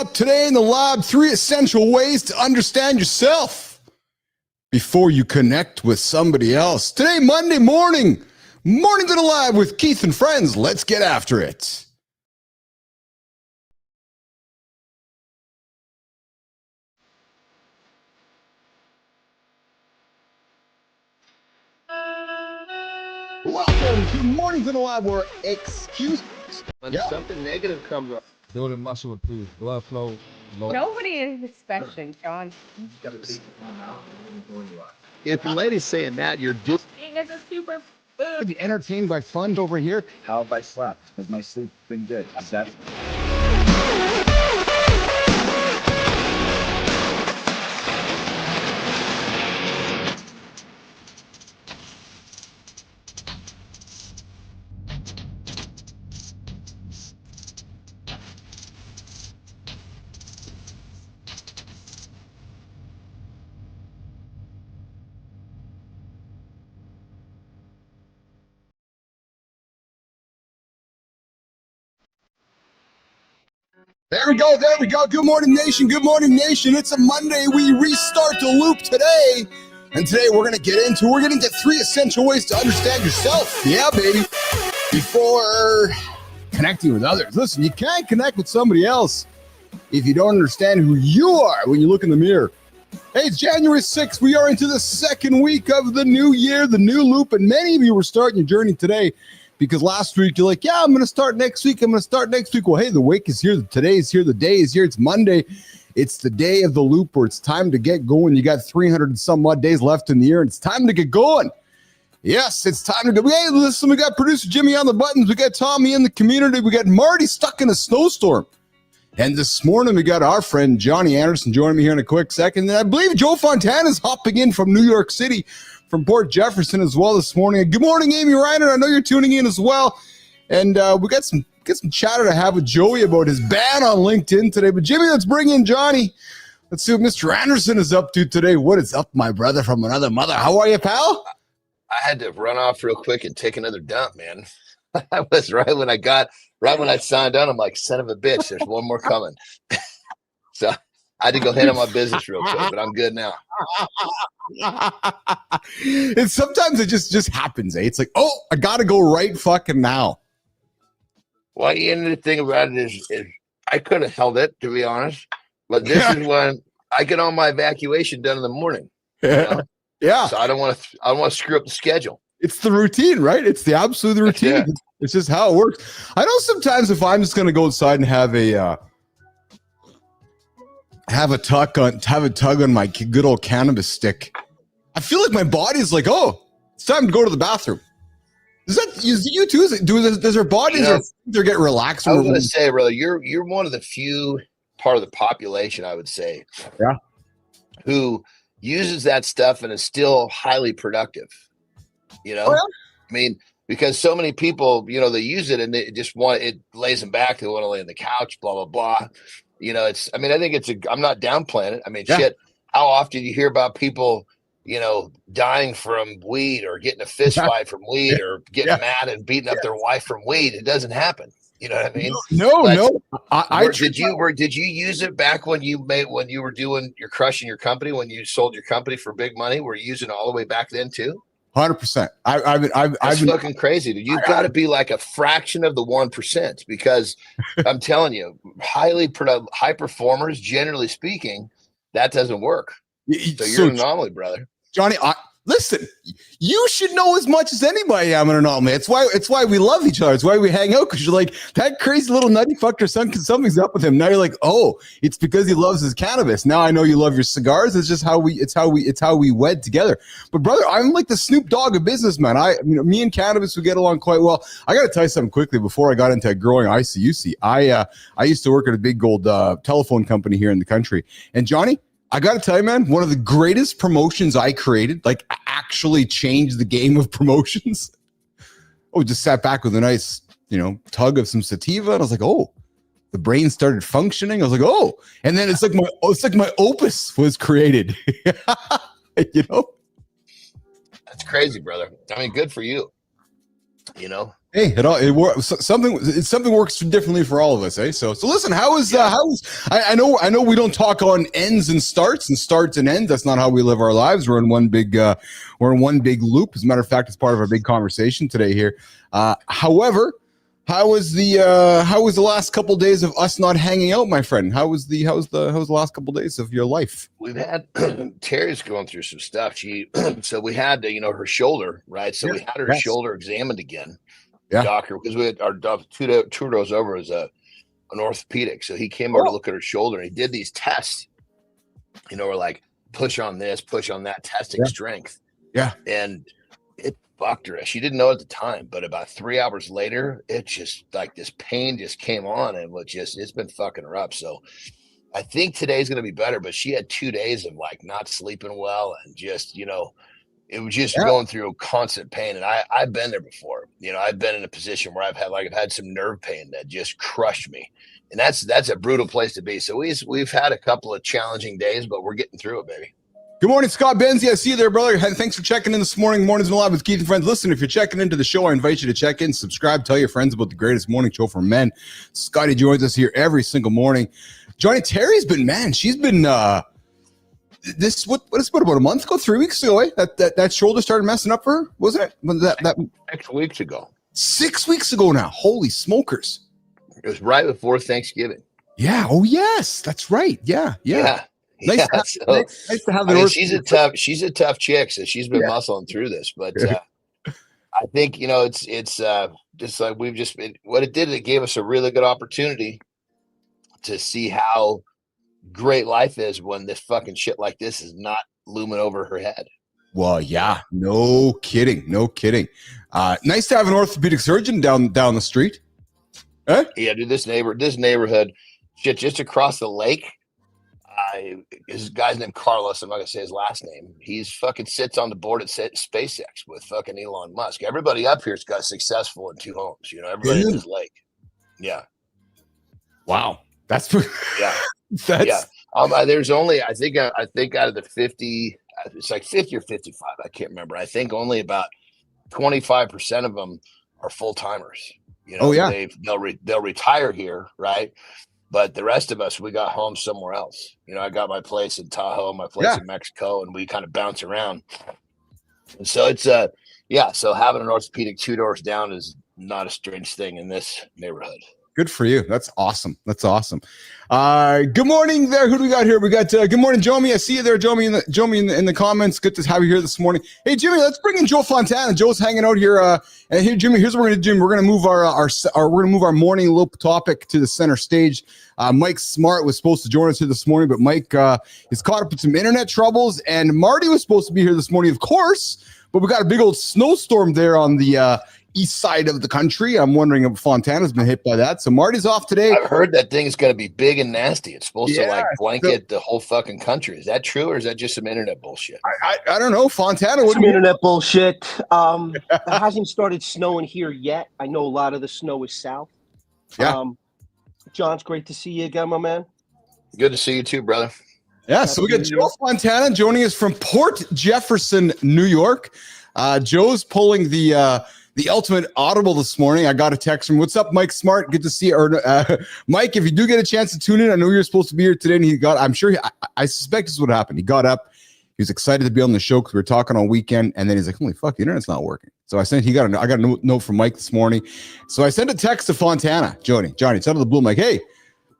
Today in the lab, 3 essential ways to understand yourself before you connect with somebody else. Today, Monday morning to the lab with Keith and friends. Let's get after it. Welcome to Mornings in the Lab, where excuses. When something negative comes up. Building muscle improves blood flow. Nobody is expecting, John. If your lady's saying that, you're just Being as a super Be entertained by fun over here. How have I slept? Has my sleep been good? Is that There we go. Good morning, nation. It's a Monday. We restart the loop today. And today we're going to get into 3 essential ways to understand yourself. Yeah, baby. Before connecting with others. Listen, you can't connect with somebody else if you don't understand who you are when you look in the mirror. Hey, it's January 6th. We are into the second week of the new year, the new loop. And many of you were starting your journey today. Because last week you're like, yeah, I'm going to start next week. Well, hey, the week is here. Today is here. The day is here. It's Monday. It's the day of the loop where it's time to get going. You got 300 and some odd days left in the year, and it's time to get going. Yes, it's time to go. Hey, listen, we got producer Jimmy on the buttons. We got Tommy in the community. We got Marty stuck in a snowstorm. And this morning we got our friend Johnny Anderson joining me here in a quick second. And I believe Joe Fontana is hopping in from New York City, from Port Jefferson as well this morning. Good morning, Amy Reiner. I know you're tuning in as well. And we got some chatter to have with Joey about his ban on LinkedIn today. But Jimmy, let's bring in Johnny. Let's see what Mr. Anderson is up to today. What is up, my brother from another mother? How are you, pal? I had to run off real quick and take another dump, man. I was right when I signed on, I'm like, son of a bitch, there's one more coming. So I had to go handle my business real quick, but I'm good now. And sometimes it just happens, eh? It's like, oh, I gotta go right fucking now. Well, the thing about it is I could have held it, to be honest, but this is when I get all my evacuation done in the morning. You know? Yeah. So I don't want to screw up the schedule. It's the routine, right? It's the absolute routine. Yeah. It's just how it works. I know sometimes if I'm just gonna go outside and have a tug on my good old cannabis stick, I feel like my body's like, oh, it's time to go to the bathroom. Does you too? Does our bodies get relaxed? I was going to say, brother, you're one of the few part of the population, I would say, who uses that stuff and is still highly productive. You know, I mean, because so many people, they use it and they just it lays them back. They want to lay on the couch, blah, blah, blah. I think I'm not downplaying it. I mean, shit, how often you hear about people, dying from weed or getting a fist fight from weed or getting mad and beating up their wife from weed? It doesn't happen. You know what I mean? No. Did you use it back when you were doing your crushing your company, when you sold your company for big money? Were you using it all the way back then too? 100%. I've been fucking crazy, dude. You've got to be like a fraction of the 1%, because I'm telling you, high performers, generally speaking, that doesn't work. So you're an anomaly, brother. Johnny, listen, you should know as much as anybody I'm an anomaly. It's why we love each other. It's why we hang out, because you're like, that crazy little nutty fucker son, something's up with him. Now you're like, oh, it's because he loves his cannabis. Now I know you love your cigars. It's just how we wed together. But brother, I'm like the Snoop Dogg of business, man. Me and cannabis, we get along quite well. I got to tell you something quickly before I got into growing ICUC. I used to work at a big gold telephone company here in the country. And Johnny, I got to tell you, man, one of the greatest promotions I created, like actually changed the game of promotions. Oh, just sat back with a nice, tug of some sativa. And I was like, oh, the brain started functioning. I was like, oh, and then it's like my opus was created. That's crazy, brother. I mean, good for you. Hey, it works. Something works differently for all of us, eh? So listen. I know we don't talk on ends and starts and ends. That's not how we live our lives. We're in one big loop. As a matter of fact, it's part of our big conversation today here. However, how was the last couple of days of us not hanging out, my friend? How was the last couple of days of your life? We've had Terry's going through some stuff. So we had her shoulder, right? So we had her shoulder examined again. Doctor, because we had our two doors over is an orthopedic, so he came over to look at her shoulder and he did these tests. We're like push on this, push on that, testing strength. Yeah, and it fucked her. She didn't know at the time, but about 3 hours later, it just like this pain just came on and it's been fucking her up. So I think today's gonna be better, but she had 2 days of like not sleeping well and just it was just going through constant pain. And I've been there before. I've been in a position where I've had some nerve pain that just crushed me. And that's a brutal place to be. So we've had a couple of challenging days, but we're getting through it, baby. Good morning, Scott Benzie. I see you there, brother. Thanks for checking in this morning. Mornings in Live with Keith and Friends. Listen, if you're checking into the show, I invite you to check in, subscribe, tell your friends about the greatest morning show for men. Scotty joins us here every single morning. Johnny Terry's been, she's been, what is about a month ago, 3 weeks ago, eh? That shoulder started messing up for her, wasn't it? That 6 weeks ago. 6 weeks ago now. Holy smokers! It was right before Thanksgiving. Yeah. Oh yes, that's right. Yeah. Nice to have she's a tough chick, so she's been muscling through this. But I think it's just like we've just been. What it did, it gave us a really good opportunity to see how great life is when this fucking shit like this is not looming over her head. Well, yeah, no kidding. Nice to have an orthopedic surgeon down the street. Eh? Yeah, dude, this neighborhood, shit, just across the lake. His guy's named Carlos. I'm not gonna say his last name. He's fucking sits on the board at SpaceX with fucking Elon Musk. Everybody up here's got successful in 2 homes. Everybody in this lake. Yeah. Wow. That's there's only I think out of the 50, it's like 50 or 55. I can't remember. I think only about 25% of them are full timers. They'll retire here, right? But the rest of us, we got homes somewhere else. I got my place in Tahoe, my place in Mexico, and we kind of bounce around. And so it's so having an orthopedic 2 doors down is not a strange thing in this neighborhood. Good for you. That's awesome. Good morning there. Who do we got here? We got good morning, Jomi. I see you there, Jomi in the comments. Good to have you here this morning. Hey, Jimmy, let's bring in Joe Fontana. Joe's hanging out here. And here, Jimmy, here's what we're gonna do. We're gonna move our morning loop topic to the center stage. Mike Smart was supposed to join us here this morning, but Mike is caught up with some internet troubles, and Marty was supposed to be here this morning, of course. But we got a big old snowstorm there on the east side of the country. I'm wondering if Fontana's been hit by that. So Marty's off today. I've heard that thing is going to be big and nasty. It's supposed to like blanket the whole fucking country. Is that true, or is that just some internet bullshit? I don't know. Fontana, some internet bullshit. It hasn't started snowing here yet. I know a lot of the snow is south. Yeah. John, it's great to see you again, my man. Good to see you too, brother. Yeah, so we got Joe Fontana joining us from Port Jefferson, New York. Joe's pulling the ultimate audible this morning. I got a text from, what's up, Mike Smart? Good to see you. Mike, if you do get a chance to tune in, I know you're supposed to be here today, and I suspect this is what happened. He got up, he was excited to be on the show because we were talking all weekend, and then he's like, holy fuck, the internet's not working. So I got a note from Mike this morning. So I sent a text to Fontana, Johnny, it's out of the blue. I'm like, hey,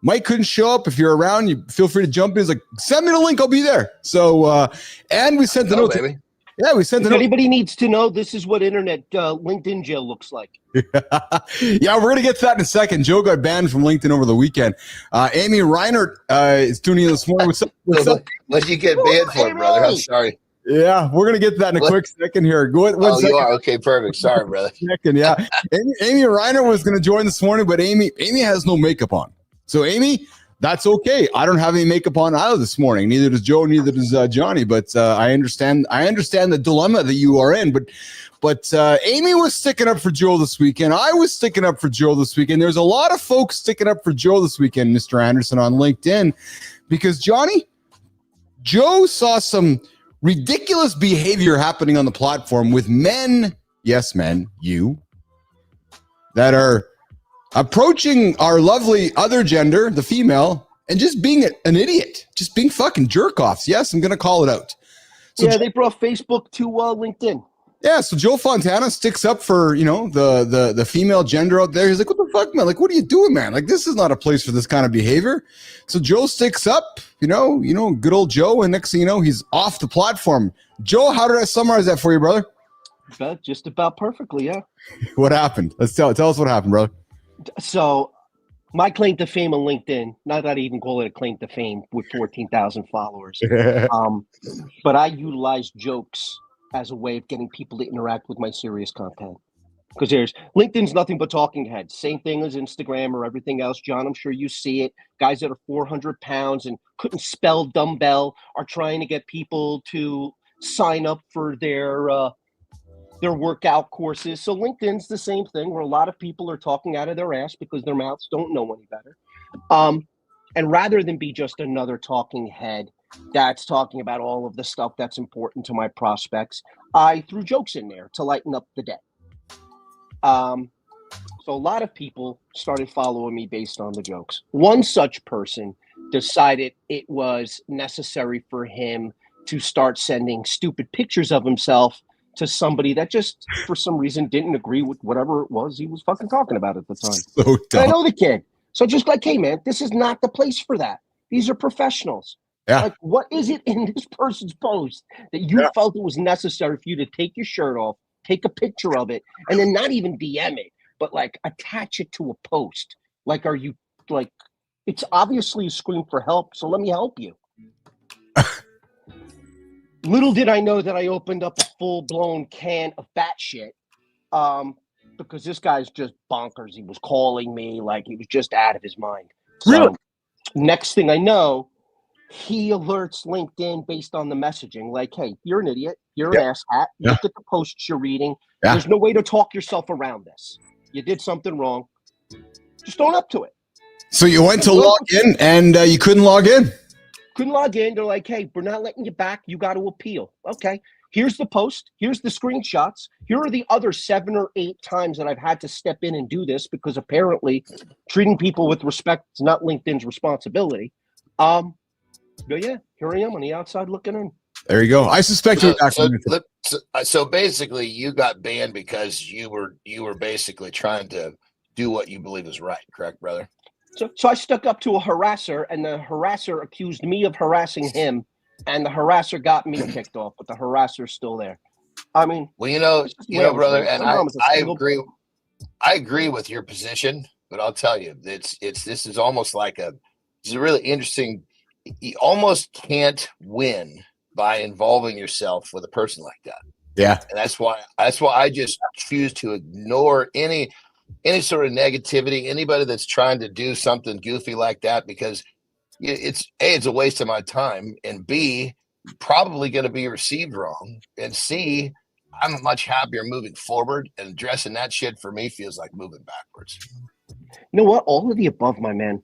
Mike couldn't show up. If you're around, you feel free to jump in. He's like, send me the link, I'll be there. So and we sent the note. Baby. Yeah, we sent it. If anybody needs to know, this is what internet LinkedIn jail looks like. Yeah, we're going to get to that in a second. Joe got banned from LinkedIn over the weekend. Amy Reinert is tuning in this morning. What's up? What'd you get banned for, brother? I'm sorry. Yeah, we're going to get to that in a quick second here. Second. You are? Okay, perfect. Sorry, brother. Second, yeah. Amy Reinert was going to join this morning, but Amy has no makeup on. So, Amy, that's okay. I don't have any makeup on either this morning. Neither does Joe. Neither does Johnny. But I understand the dilemma that you are in. But Amy was sticking up for Joe this weekend. I was sticking up for Joe this weekend. There's a lot of folks sticking up for Joe this weekend, Mr. Anderson, on LinkedIn, because Joe saw some ridiculous behavior happening on the platform with men. Yes, men, you, that are approaching our lovely other gender, the female, and just being an idiot, just being fucking jerk offs. Yes, I'm going to call it out. So yeah, they brought Facebook to LinkedIn. Yeah, so Joe Fontana sticks up for, the female gender out there. He's like, what the fuck, man? Like, what are you doing, man? Like, this is not a place for this kind of behavior. So Joe sticks up, good old Joe, and next thing you know, he's off the platform. Joe, how did I summarize that for you, brother? Just about perfectly, yeah. What happened? Tell us what happened, brother. So my claim to fame on LinkedIn, not that I even call it a claim to fame with 14,000 followers, but I utilize jokes as a way of getting people to interact with my serious content. Because LinkedIn's nothing but talking heads. Same thing as Instagram or everything else. John, I'm sure you see it. Guys that are 400 pounds and couldn't spell dumbbell are trying to get people to sign up for their workout courses. So LinkedIn's the same thing, where a lot of people are talking out of their ass because their mouths don't know any better. And rather than be just another talking head that's talking about all of the stuff that's important to my prospects, I threw jokes in there to lighten up the day. So a lot of people started following me based on the jokes. One such person decided it was necessary for him to start sending stupid pictures of himself to somebody that just, for some reason, didn't agree with whatever it was he was fucking talking about at the time. So dumb. I know the kid. So just like, hey, man, this is not the place for that. These are professionals. Yeah. Like, what is it in this person's post that you felt it was necessary for you to take your shirt off, take a picture of it, and then not even DM it, but like attach it to a post? Like, are you like, it's obviously a scream for help, so let me help you. Little did I know that I opened up a full-blown can of bat shit, because this guy's just bonkers. He was calling me like he was just out of his mind. So next thing I know, he alerts LinkedIn based on the messaging. Like, hey, you're an idiot. You're an asshat. Look at the posts you're reading. Yeah. There's no way to talk yourself around this. You did something wrong. Just own up to it. So you went to log in and you couldn't log in? Couldn't log in. They're like, hey, we're not letting you back. You got to appeal. Okay. Here's the post. Here's the screenshots. Here are the other 7 or 8 times that I've had to step in and do this, because apparently treating people with respect is not LinkedIn's responsibility. But yeah, here I am on the outside looking in. There you go. I suspect you're back. So basically, you got banned because you were basically trying to do what you believe is right, correct, brother? So I stuck up to a harasser, and the harasser accused me of harassing him, and the harasser got me kicked off, but the harasser's still there. I mean, well, brother, and I agree with your position, but I'll tell you, this is almost like it's a really interesting. You almost can't win by involving yourself with a person like that. Yeah, and that's why I just choose to ignore any sort of negativity, anybody that's trying to do something goofy like that, because it's a waste of my time, and B, probably going to be received wrong, and C, I'm much happier moving forward, and addressing that shit for me feels like moving backwards. You know what? All of the above, my man.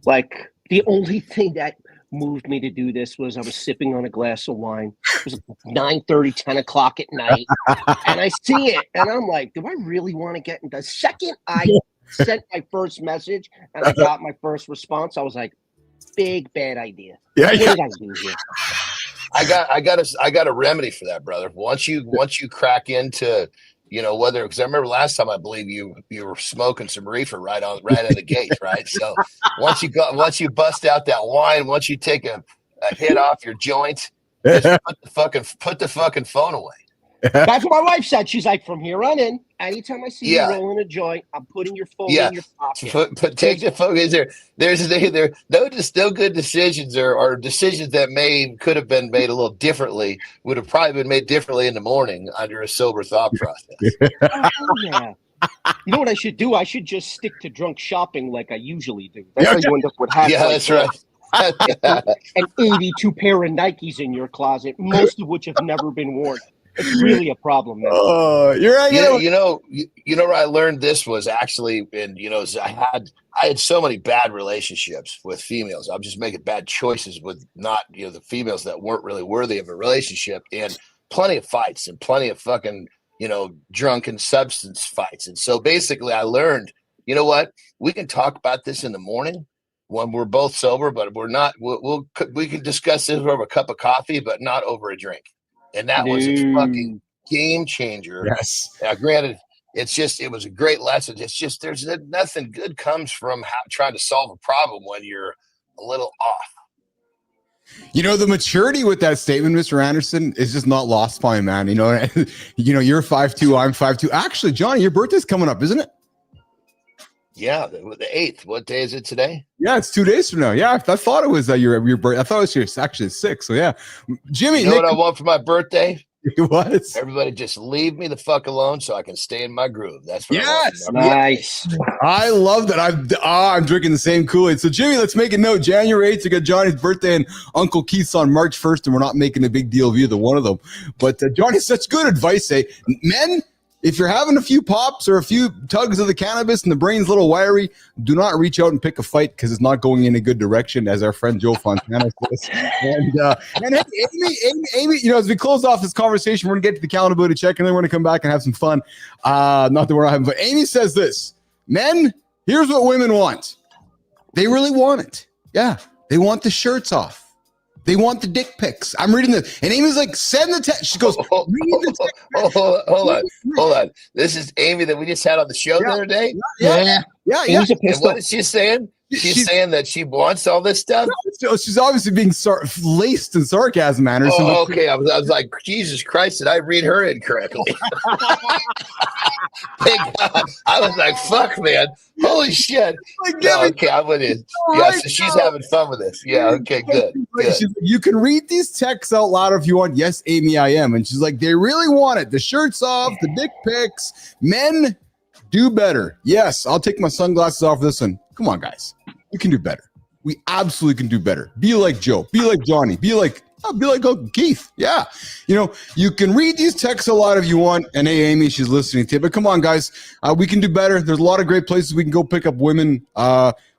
Like, the only thing that moved me to do this was I was sipping on a glass of wine. It was 9:30, 10 o'clock at night, and I see it, and I'm like, do I really want to get into? The second I sent my first message and I got my first response, I was like, big bad idea. Yeah, what did I do here? I got a remedy for that, brother. Once you crack into, whether, because I remember last time I believe you were smoking some reefer right out of the gate, right? So once you bust out that wine, once you take a hit off your joint, just put the fucking phone away. That's what my wife said. She's like, from here on in, anytime I see you rolling a joint, I'm putting your phone in your pocket. Take the phone. There's no good decisions or decisions that could have been made a little differently, would have probably been made differently in the morning under a sober thought process. Oh, yeah. You know what I should do? I should just stick to drunk shopping like I usually do. That's how you end up with hats. Yeah, that's right. And 82 pair of Nikes in your closet, most of which have never been worn. It's really a problem, man. You're right. Where I learned this was actually I had so many bad relationships with females. I'm just making bad choices with not, the females that weren't really worthy of a relationship, and plenty of fights and plenty of fucking drunken substance fights. And so basically I learned, you know what, we can talk about this in the morning when we're both sober, but we can discuss this over a cup of coffee, but not over a drink. And that was a fucking game changer. Yes. Now, granted, it was a great lesson. It's just, there's nothing good comes from trying to solve a problem when you're a little off. The maturity with that statement, Mr. Anderson, is just not lost by me, man. You're 5'2", I'm 5'2". Actually, Johnny, your birthday's coming up, isn't it? Yeah, the 8th. What day is it today? Yeah, it's 2 days from now. Yeah, I thought it was your birthday. I thought it was actually 6. So yeah, Jimmy. You know what I want for my birthday? What? Everybody just leave me the fuck alone so I can stay in my groove. That's what yes, I want. nice. I love that. I'm drinking the same Kool-Aid. So Jimmy, let's make a note. January 8th, you got Johnny's birthday and Uncle Keith's on March 1st, and we're not making a big deal of either one of them. But Johnny, such good advice. Men, if you're having a few pops or a few tugs of the cannabis and the brain's a little wiry, do not reach out and pick a fight because it's not going in a good direction, as our friend Joe Fontana says. And hey, Amy, as we close off this conversation, we're going to get to the accountability check, and then we're going to come back and have some fun. Not that we're not having, but Amy says this: men, here's what women want. They really want it. Yeah, they want the shirts off. They want the dick pics. I'm reading this. And Amy's like, send the text. She goes, read the text. Hold on. This is Amy that we just had on the show the other day? Yeah. And what is she saying? She's saying that she wants all this stuff? No, she's obviously being laced in sarcasm, Anderson. Oh, okay. I was like, Jesus Christ, did I read her incorrectly? Thank God. I was like, fuck, man. Holy shit. Okay, I'm with you. Yeah, so she's having fun with this. Yeah, okay, good. She's like, you can read these texts out loud if you want. Yes, Amy, I am. And she's like, they really want it. The shirts off, the dick pics. Men, do better. Yes, I'll take my sunglasses off for this one. Come on, guys. We can do better. We absolutely can do better. Be like Joe. Be like Johnny. Be like Uncle Keith. Yeah. You can read these texts a lot if you want. And hey, Amy, she's listening to you. But come on, guys. We can do better. There's a lot of great places we can go pick up women.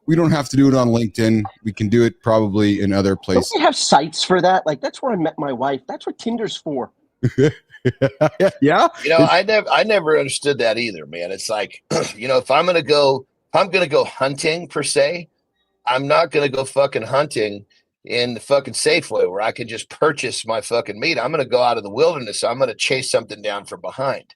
We don't have to do it on LinkedIn. We can do it probably in other places. Don't they have sites for that? Like, that's where I met my wife. That's what Tinder's for. Yeah. I never understood that either, man. It's like, if I'm going to go hunting per se, I'm not going to go fucking hunting in the fucking Safeway where I can just purchase my fucking meat. I'm going to go out in the wilderness. I'm going to chase something down from behind.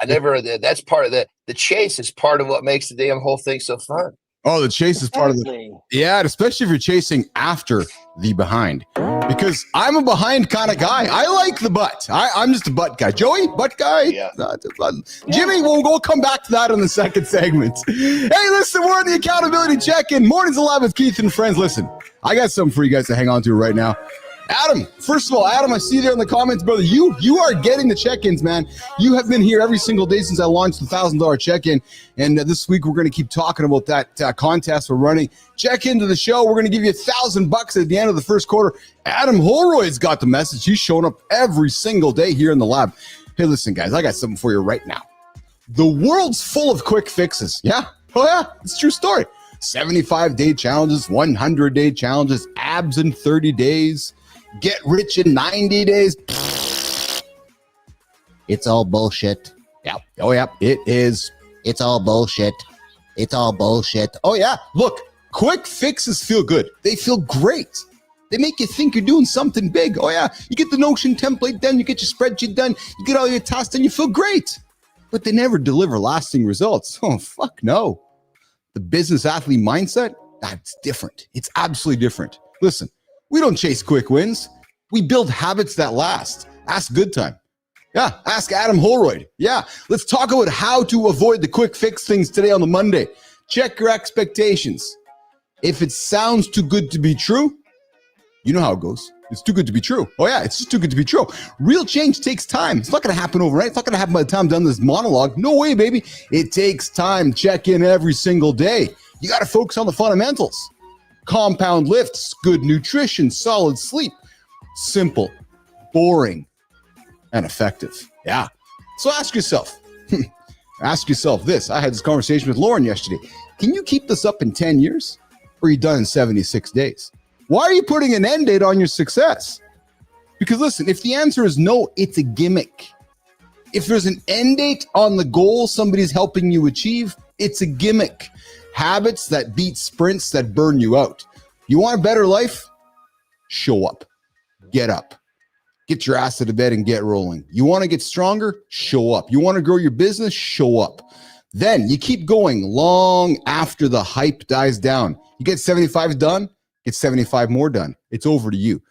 That's part of the chase is part of what makes the damn whole thing so fun. Oh, the chase is part of yeah, especially if you're chasing after the behind, because I'm a behind kind of guy. I like the butt. I'm just a butt guy. Joey, butt guy. Yeah. Jimmy, we'll come back to that in the second segment. Hey, listen, we're on the accountability check-in. Mornings alive with Keith and friends. Listen, I got something for you guys to hang on to right now. Adam, first of all, Adam, I see you there in the comments, brother. You are getting the check-ins, man. You have been here every single day since I launched the $1,000 check-in, and this week we're going to keep talking about that contest we're running. Check into the show. We're going to give you $1,000 at the end of the first quarter. Adam Holroyd's got the message. He's showing up every single day here in the lab. Hey, listen, guys, I got something for you right now. The world's full of quick fixes. Yeah. Oh, yeah. It's a true story. 75-day challenges, 100-day challenges, abs in 30 days. Get rich in 90 days. It's all bullshit. Yeah. Oh, yeah. It is. It's all bullshit. It's all bullshit. Oh, yeah. Look, quick fixes feel good. They feel great. They make you think you're doing something big. Oh, yeah. You get the Notion template done. You get your spreadsheet done. You get all your tasks done. You feel great. But they never deliver lasting results. Oh, fuck no. The business athlete mindset, that's different. It's absolutely different. Listen. We don't chase quick wins. We build habits that last. Ask Good Time. Yeah, ask Adam Holroyd. Yeah, let's talk about how to avoid the quick fix things today on the Monday. Check your expectations. If it sounds too good to be true, you know how it goes. It's too good to be true. Oh, yeah, it's just too good to be true. Real change takes time. It's not going to happen overnight. It's not going to happen by the time I'm done this monologue. No way, baby. It takes time. Check in every single day. You got to focus on the fundamentals. Compound lifts, good nutrition, solid sleep. Simple, boring, and effective. Yeah. So ask yourself this. I had this conversation with Lauren yesterday. Can you keep this up in 10 years? Or are you done in 76 days? Why are you putting an end date on your success? Because listen, if the answer is no, it's a gimmick. If there's an end date on the goal somebody's helping you achieve, it's a gimmick. Habits that beat sprints that burn you out. You want a better life? Show up. Get up. Get your ass out of bed and get rolling. You want to get stronger? Show up. You want to grow your business? Show up. Then you keep going long after the hype dies down. You get 75 done, get 75 more done. It's over to you.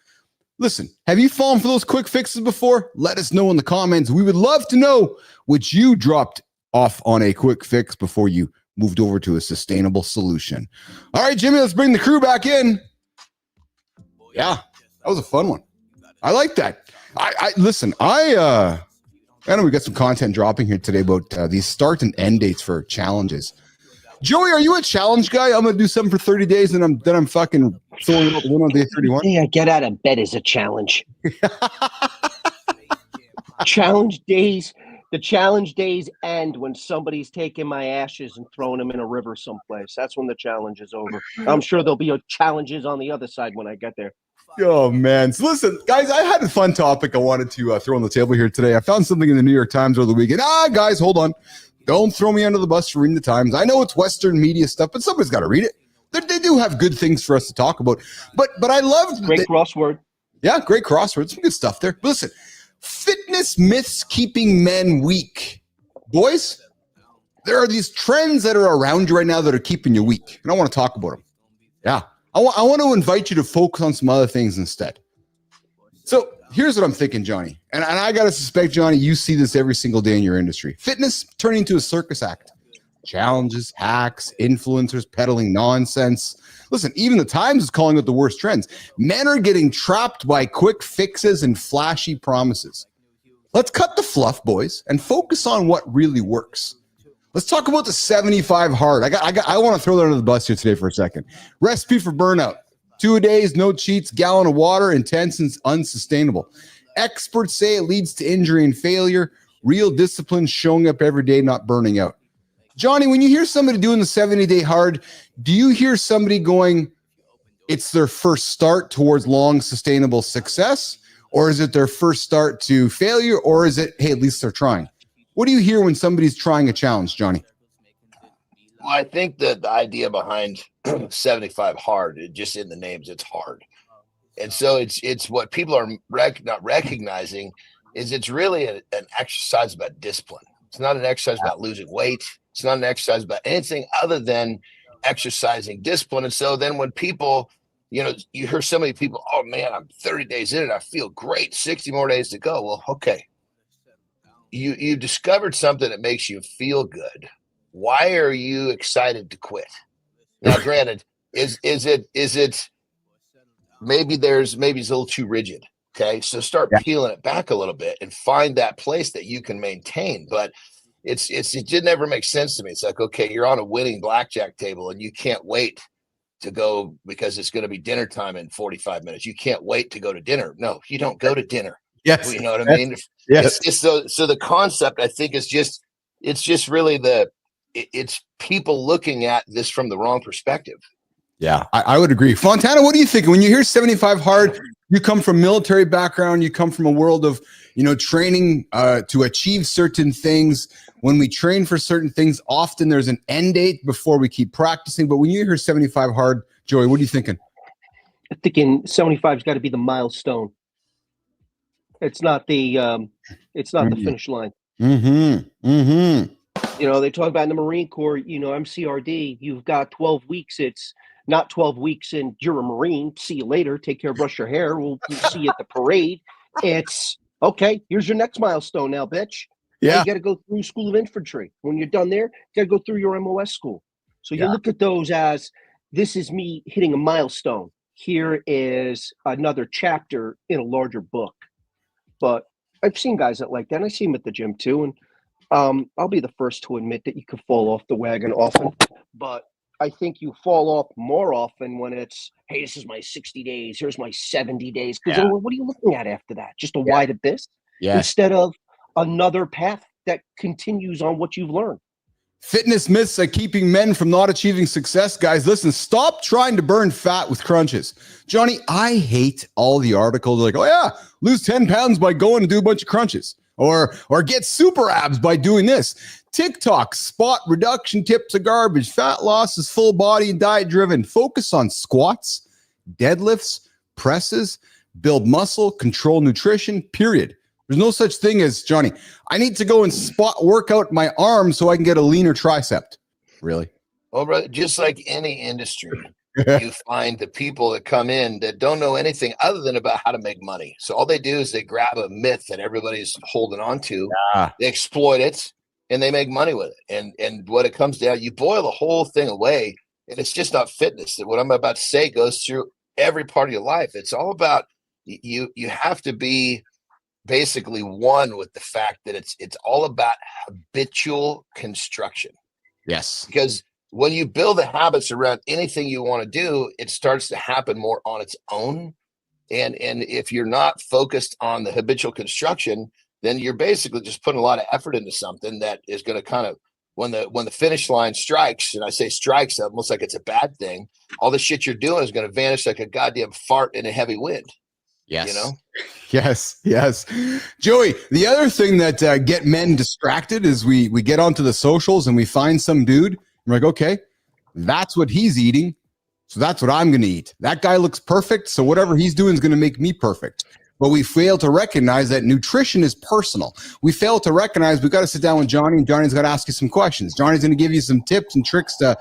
Listen, have you fallen for those quick fixes before? Let us know in the comments. We would love to know which you dropped off on a quick fix before you moved over to a sustainable solution. All right, Jimmy, let's bring the crew back in. Yeah, that was a fun one. I like that. Listen, I know we got some content dropping here today about these start and end dates for challenges. Joey, are you a challenge guy? I'm gonna do something for 30 days and then I'm fucking throwing it out the window on day 31. Hey, I get out of bed is a challenge. Challenge days. The challenge days end when somebody's taking my ashes and throwing them in a river someplace. That's when the challenge is over. I'm sure there'll be challenges on the other side when I get there. Oh, man. So listen, guys, I had a fun topic I wanted to throw on the table here today. I found something in the New York Times over the weekend. Guys, hold on. Don't throw me under the bus for reading the Times. I know it's Western media stuff, but somebody's got to read it. They do have good things for us to talk about. But I loved Great crossword. Yeah, great crossword. Some good stuff there. But listen, fitness myths keeping men weak. Boys, there are these trends that are around you right now that are keeping you weak. And I want to talk about them. Yeah. I want to invite you to focus on some other things instead. So here's what I'm thinking, Johnny. And I got to suspect, Johnny, you see this every single day in your industry. Fitness turning into a circus act. Challenges, hacks, influencers peddling nonsense. Listen, even the Times is calling it the worst trends. Men are getting trapped by quick fixes and flashy promises. Let's cut the fluff, boys, and focus on what really works. Let's talk about the 75 hard. I want to throw that under the bus here today for a second. Recipe for burnout. 2 days, no cheats, gallon of water, intense and unsustainable. Experts say it leads to injury and failure. Real discipline, showing up every day, not burning out. Johnny, when you hear somebody doing the 70-day hard, do you hear somebody going, it's their first start towards long, sustainable success? Or is it their first start to failure? Or is it, hey, at least they're trying? What do you hear when somebody's trying a challenge, Johnny? Well, I think that the idea behind 75 hard, just in the names, it's hard. And so it's what people are not recognizing is it's really an exercise about discipline. It's not an exercise about losing weight. It's not an exercise about anything other than exercising discipline. And so then when people, you hear so many people, oh man, I'm 30 days in and I feel great. 60 more days to go. Well, okay. You discovered something that makes you feel good. Why are you excited to quit? Now, granted, is it maybe it's a little too rigid. Okay. So start peeling it back a little bit and find that place that you can maintain. But it did never make sense to me. It's like, okay, you're on a winning blackjack table and you can't wait to go because it's going to be dinner time in 45 minutes. You can't wait to go to dinner. No, you don't go to dinner. Yes. You know what I mean? Yes. So the concept, I think, is just really it's people looking at this from the wrong perspective. Yeah, I would agree. Fontana, what do you think? When you hear 75 hard, you come from military background, you come from a world of, training to achieve certain things. When we train for certain things, often there's an end date before we keep practicing. But when you hear 75 hard, Joey, what are you thinking? I'm thinking 75's got to be the milestone. It's not the the finish line. Mm-hmm. Mm-hmm. They talk about in the Marine Corps, MCRD, you've got 12 weeks. It's not 12 weeks and you're a Marine. See you later. Take care, brush your hair. We'll see you at the parade. It's okay. Here's your next milestone now, bitch. Yeah. You got to go through School of Infantry. When you're done there, you got to go through your MOS school. So you look at those as, this is me hitting a milestone. Here is another chapter in a larger book. But I've seen guys that like that. And I see them at the gym too. And I'll be the first to admit that you could fall off the wagon often. But I think you fall off more often when it's, hey, this is my 60 days. Here's my 70 days. Because what are you looking at after that? Just a wide abyss? Yeah. Instead of another path that continues on what you've learned. Fitness myths are keeping men from not achieving success. Guys, listen, stop trying to burn fat with crunches. Johnny, I hate all the articles like, oh yeah, lose 10 pounds by going and do a bunch of crunches. or get super abs by doing this. TikTok, spot reduction tips are garbage. Fat loss is full body and diet driven. Focus on squats, deadlifts, presses, build muscle, control nutrition, period. There's no such thing as, Johnny, I need to go and spot work out my arms so I can get a leaner tricep. Really? Well, brother, just like any industry, you find the people that come in that don't know anything other than about how to make money. So all they do is they grab a myth that everybody's holding on to, they exploit it, and they make money with it. And what it comes down, you boil the whole thing away, and it's just not fitness. What I'm about to say goes through every part of your life. It's all about you have to be basically one with the fact that it's all about habitual construction. Yes. Because when you build the habits around anything you want to do, it starts to happen more on its own. And if you're not focused on the habitual construction, then you're basically just putting a lot of effort into something that is going to kind of, when the finish line strikes, and I say strikes almost like it's a bad thing, all the shit you're doing is going to vanish like a goddamn fart in a heavy wind. Yes. You know? Yes. Joey, the other thing that get men distracted is we get onto the socials and we find some dude. And we're like, okay, that's what he's eating. So that's what I'm going to eat. That guy looks perfect. So whatever he's doing is going to make me perfect. But we fail to recognize that nutrition is personal. We fail to recognize we've got to sit down with Johnny, and Johnny's got to ask you some questions. Johnny's going to give you some tips and tricks to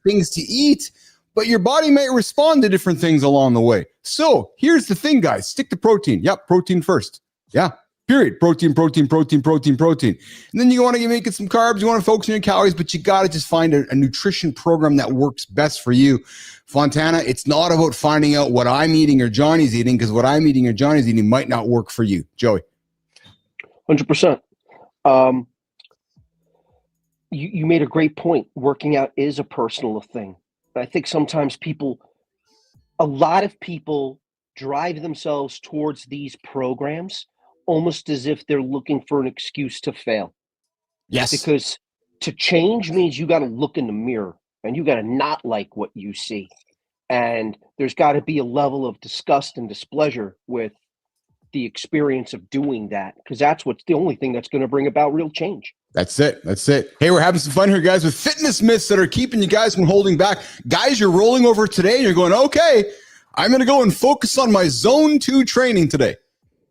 things to eat, but your body may respond to different things along the way. So here's the thing, guys. Stick to protein. Yep, protein first. Yeah, period. Protein. And then you want to make it some carbs. You want to focus on your calories, but you got to just find a nutrition program that works best for you. Fontana, it's not about finding out what I'm eating or Johnny's eating, because what I'm eating or Johnny's eating might not work for you. Joey. 100%. You made a great point. Working out is a personal thing. I think sometimes a lot of people drive themselves towards these programs almost as if they're looking for an excuse to fail. Yes. Because to change means you got to look in the mirror and you got to not like what you see. And there's got to be a level of disgust and displeasure with the experience of doing that, because that's what's the only thing that's going to bring about real change. That's it. Hey, we're having some fun here, guys, with fitness myths that are keeping you guys from holding back. Guys, you're rolling over today and you're going, okay, I'm going to go and focus on my zone 2 training today.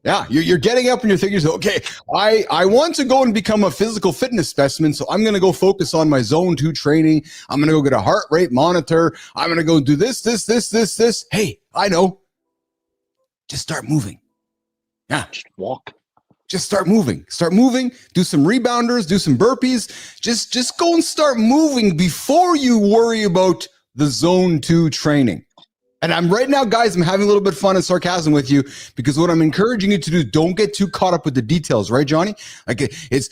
Yeah, you're getting up and you're thinking, okay, I want to go and become a physical fitness specimen, so I'm going to go focus on my zone 2 training. I'm going to go get a heart rate monitor. I'm going to go do this. Hey, I know. Just start moving. Yeah. Just walk. Just start moving. Do some rebounders, do some burpees. Just go and start moving before you worry about the zone 2 training. And I'm right now, guys, I'm having a little bit of fun and sarcasm with you, because what I'm encouraging you to do, don't get too caught up with the details, right, Johnny? Like it's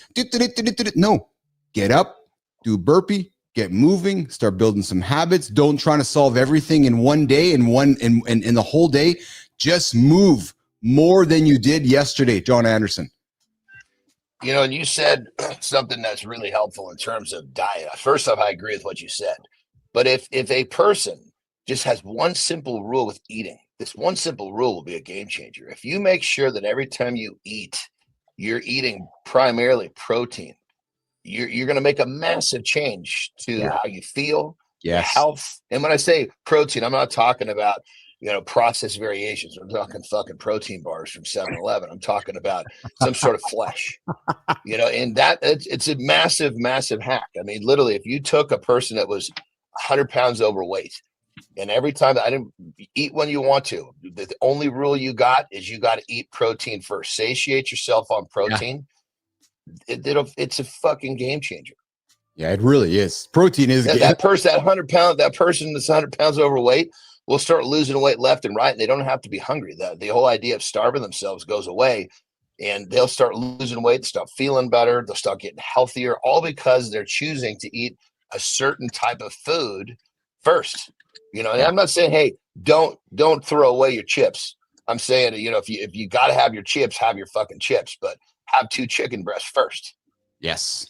no, get up, do a burpee, get moving, start building some habits. Don't try to solve everything in one day and in the whole day. Just move more than you did yesterday, John Anderson. You know, and you said something that's really helpful in terms of diet. First off, I agree with what you said. But if a person just has one simple rule with eating, this one simple rule will be a game changer. If you make sure that every time you eat, you're eating primarily protein, you're going to make a massive change to how you feel, your health. And when I say protein, I'm not talking about, processed variations. I'm talking fucking protein bars from 7-Eleven. I'm talking about some sort of flesh, and that it's a massive, massive hack. I mean, literally, if you took a person that was 100 pounds overweight, and every time I didn't eat when you want to, the only rule you got is you got to eat protein first. Satiate yourself on protein. Yeah. It's a fucking game changer. Yeah, it really is. Protein is that person that's 100 pounds overweight will start losing weight left and right, and they don't have to be hungry. The whole idea of starving themselves goes away, and they'll start losing weight, start feeling better, they'll start getting healthier, all because they're choosing to eat a certain type of food first. And I'm not saying, hey, don't throw away your chips. I'm saying, if you got to have your chips, have your fucking chips, but have 2 chicken breasts first. Yes.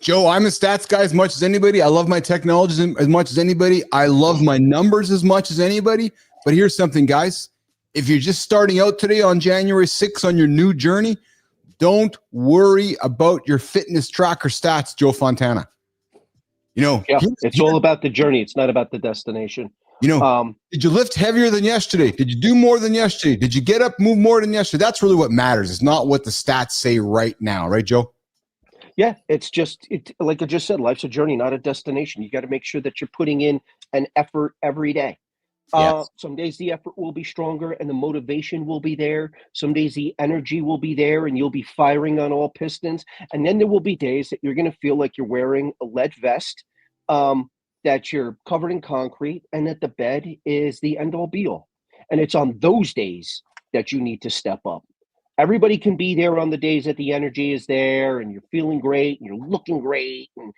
Joe, I'm a stats guy as much as anybody. I love my technology as much as anybody. I love my numbers as much as anybody. But here's something, guys. If you're just starting out today on January 6th on your new journey, Don't worry about your fitness tracker stats, Joe Fontana. You know, It's all about the journey. It's not about the destination. You know, did you lift heavier than yesterday? Did you do more than yesterday? Did you get up, move more than yesterday? That's really what matters. It's not what the stats say right now. Right, Joe? Yeah, it's just, like I just said, life's a journey, not a destination. You got to make sure that you're putting in an effort every day. Yes. Some days the effort will be stronger and the motivation will be there. Some days the energy will be there and you'll be firing on all pistons. And then there will be days that you're going to feel like you're wearing a lead vest, that you're covered in concrete, and that the bed is the end all be all. And it's on those days that you need to step up. Everybody can be there on the days that the energy is there and you're feeling great and you're looking great and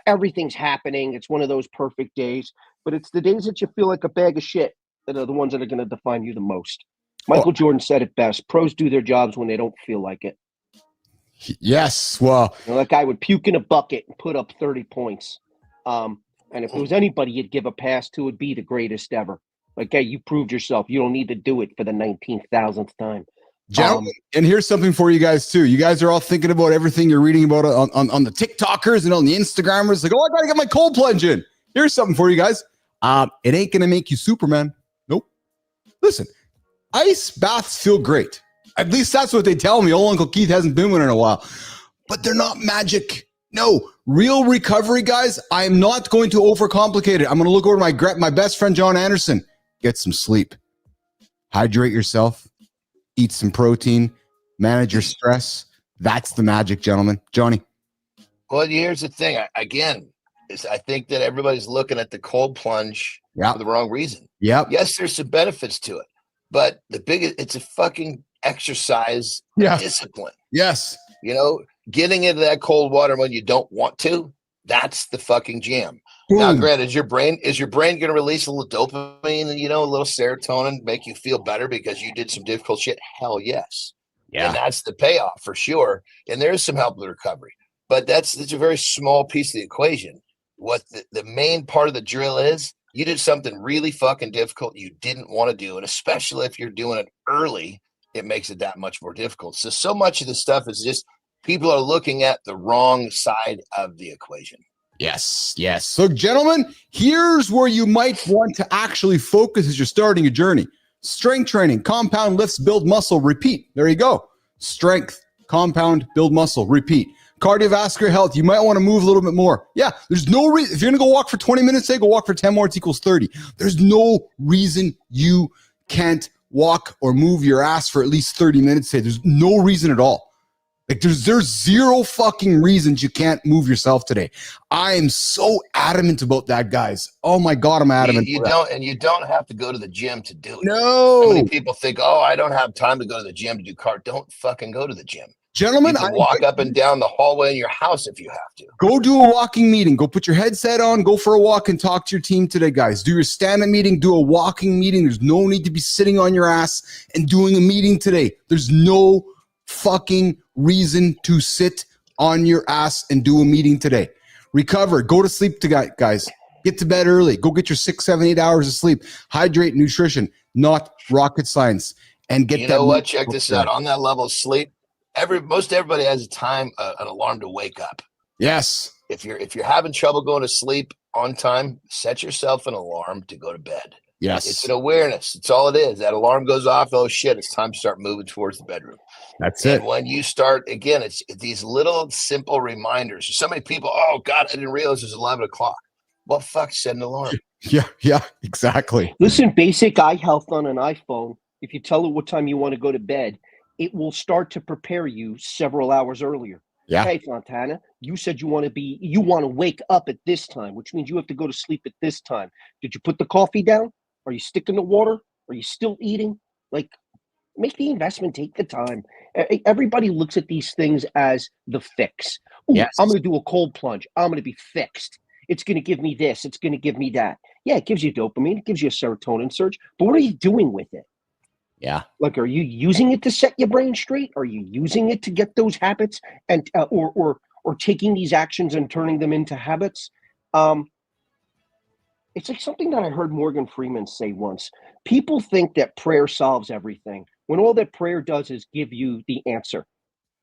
everything's happening. It's one of those perfect days, but it's the days that you feel like a bag of shit that are the ones that are going to define you the most. Michael Jordan said it best. Pros do their jobs when they don't feel like it. Yes. Well, that guy would puke in a bucket and put up 30 points. And if there was anybody you'd give a pass to, it'd be the greatest ever. Like, hey, you proved yourself. You don't need to do it for the 19,000th time. Gentlemen, and here's something for you guys too. You guys are all thinking about everything you're reading about on the TikTokers and on the Instagrammers. Like, oh, I gotta get my cold plunge in. Here's something for you guys. It ain't gonna make you Superman. Nope. Listen, ice baths feel great. At least that's what they tell me. Old Uncle Keith hasn't been one in a while, but they're not magic. No, real recovery, guys. I am not going to overcomplicate it. I'm going to look over my best friend, John Anderson. Get some sleep. Hydrate yourself. Eat some protein. Manage your stress. That's the magic, gentlemen. Johnny. Well, here's the thing. I think that everybody's looking at the cold plunge for the wrong reason. Yep. Yes, there's some benefits to it, but it's a fucking exercise discipline. Yes. You know, getting into that cold water when you don't want to, that's the fucking jam. Boom. Now, granted, is your brain going to release a little dopamine and, a little serotonin, make you feel better because you did some difficult shit? Hell yes. Yeah. And that's the payoff for sure. And there is some help with recovery, but it's a very small piece of the equation. What the main part of the drill is, you did something really fucking difficult you didn't want to do. And especially if you're doing it early, it makes it that much more difficult. So much of this stuff is just people are looking at the wrong side of the equation. Yes. So, gentlemen, here's where you might want to actually focus as you're starting a journey. Strength training, compound lifts, build muscle, repeat. There you go. Strength, compound, build muscle, repeat. Cardiovascular health, you might want to move a little bit more. Yeah, there's no reason. If you're going to go walk for 20 minutes, say go walk for 10 more, it equals 30. There's no reason you can't walk or move your ass for at least 30 minutes. Say there's no reason at all. Like there's zero fucking reasons you can't move yourself today. I am so adamant about that, guys. Oh my God, I'm adamant. You don't have to go to the gym to do it. No. So many people think, oh, I don't have time to go to the gym to do cardio. Don't fucking go to the gym. Gentlemen, you can walk up and down the hallway in your house if you have to. Go do a walking meeting. Go put your headset on. Go for a walk and talk to your team today, guys. Do your stand-up meeting. Do a walking meeting. There's no need to be sitting on your ass and doing a meeting today. There's no fucking reason to sit on your ass and do a meeting today. Recover. Go to sleep, guys. Get to bed early. Go get your 6, 7, 8 hours of sleep. Hydrate, nutrition, not rocket science. And get you know what? Check this out. On that level of sleep, most everybody has an alarm to wake up. Yes. If you're having trouble going to sleep on time, set yourself an alarm to go to bed. Yes. It's an awareness. It's all it is. That alarm goes off. Oh shit, it's time to start moving towards the bedroom. That's it. And when you start, again, it's these little simple reminders. So many people, oh God, I didn't realize it was 11 o'clock. Well, fuck, set an alarm. Yeah, exactly. Listen, basic eye health on an iPhone, if you tell it what time you want to go to bed, it will start to prepare you several hours earlier. Yeah. Hey, Fontana, you said you want to wake up at this time, which means you have to go to sleep at this time. Did you put the coffee down? Are you sticking to water? Are you still eating? Like, make the investment, take the time. Everybody looks at these things as the fix. Ooh, yes. I'm going to do a cold plunge. I'm going to be fixed. It's going to give me this. It's going to give me that. Yeah, it gives you dopamine. It gives you a serotonin surge. But what are you doing with it? Yeah. Like, are you using it to set your brain straight? Are you using it to get those habits and or taking these actions and turning them into habits? It's like something that I heard Morgan Freeman say once. People think that prayer solves everything, when all that prayer does is give you the answer.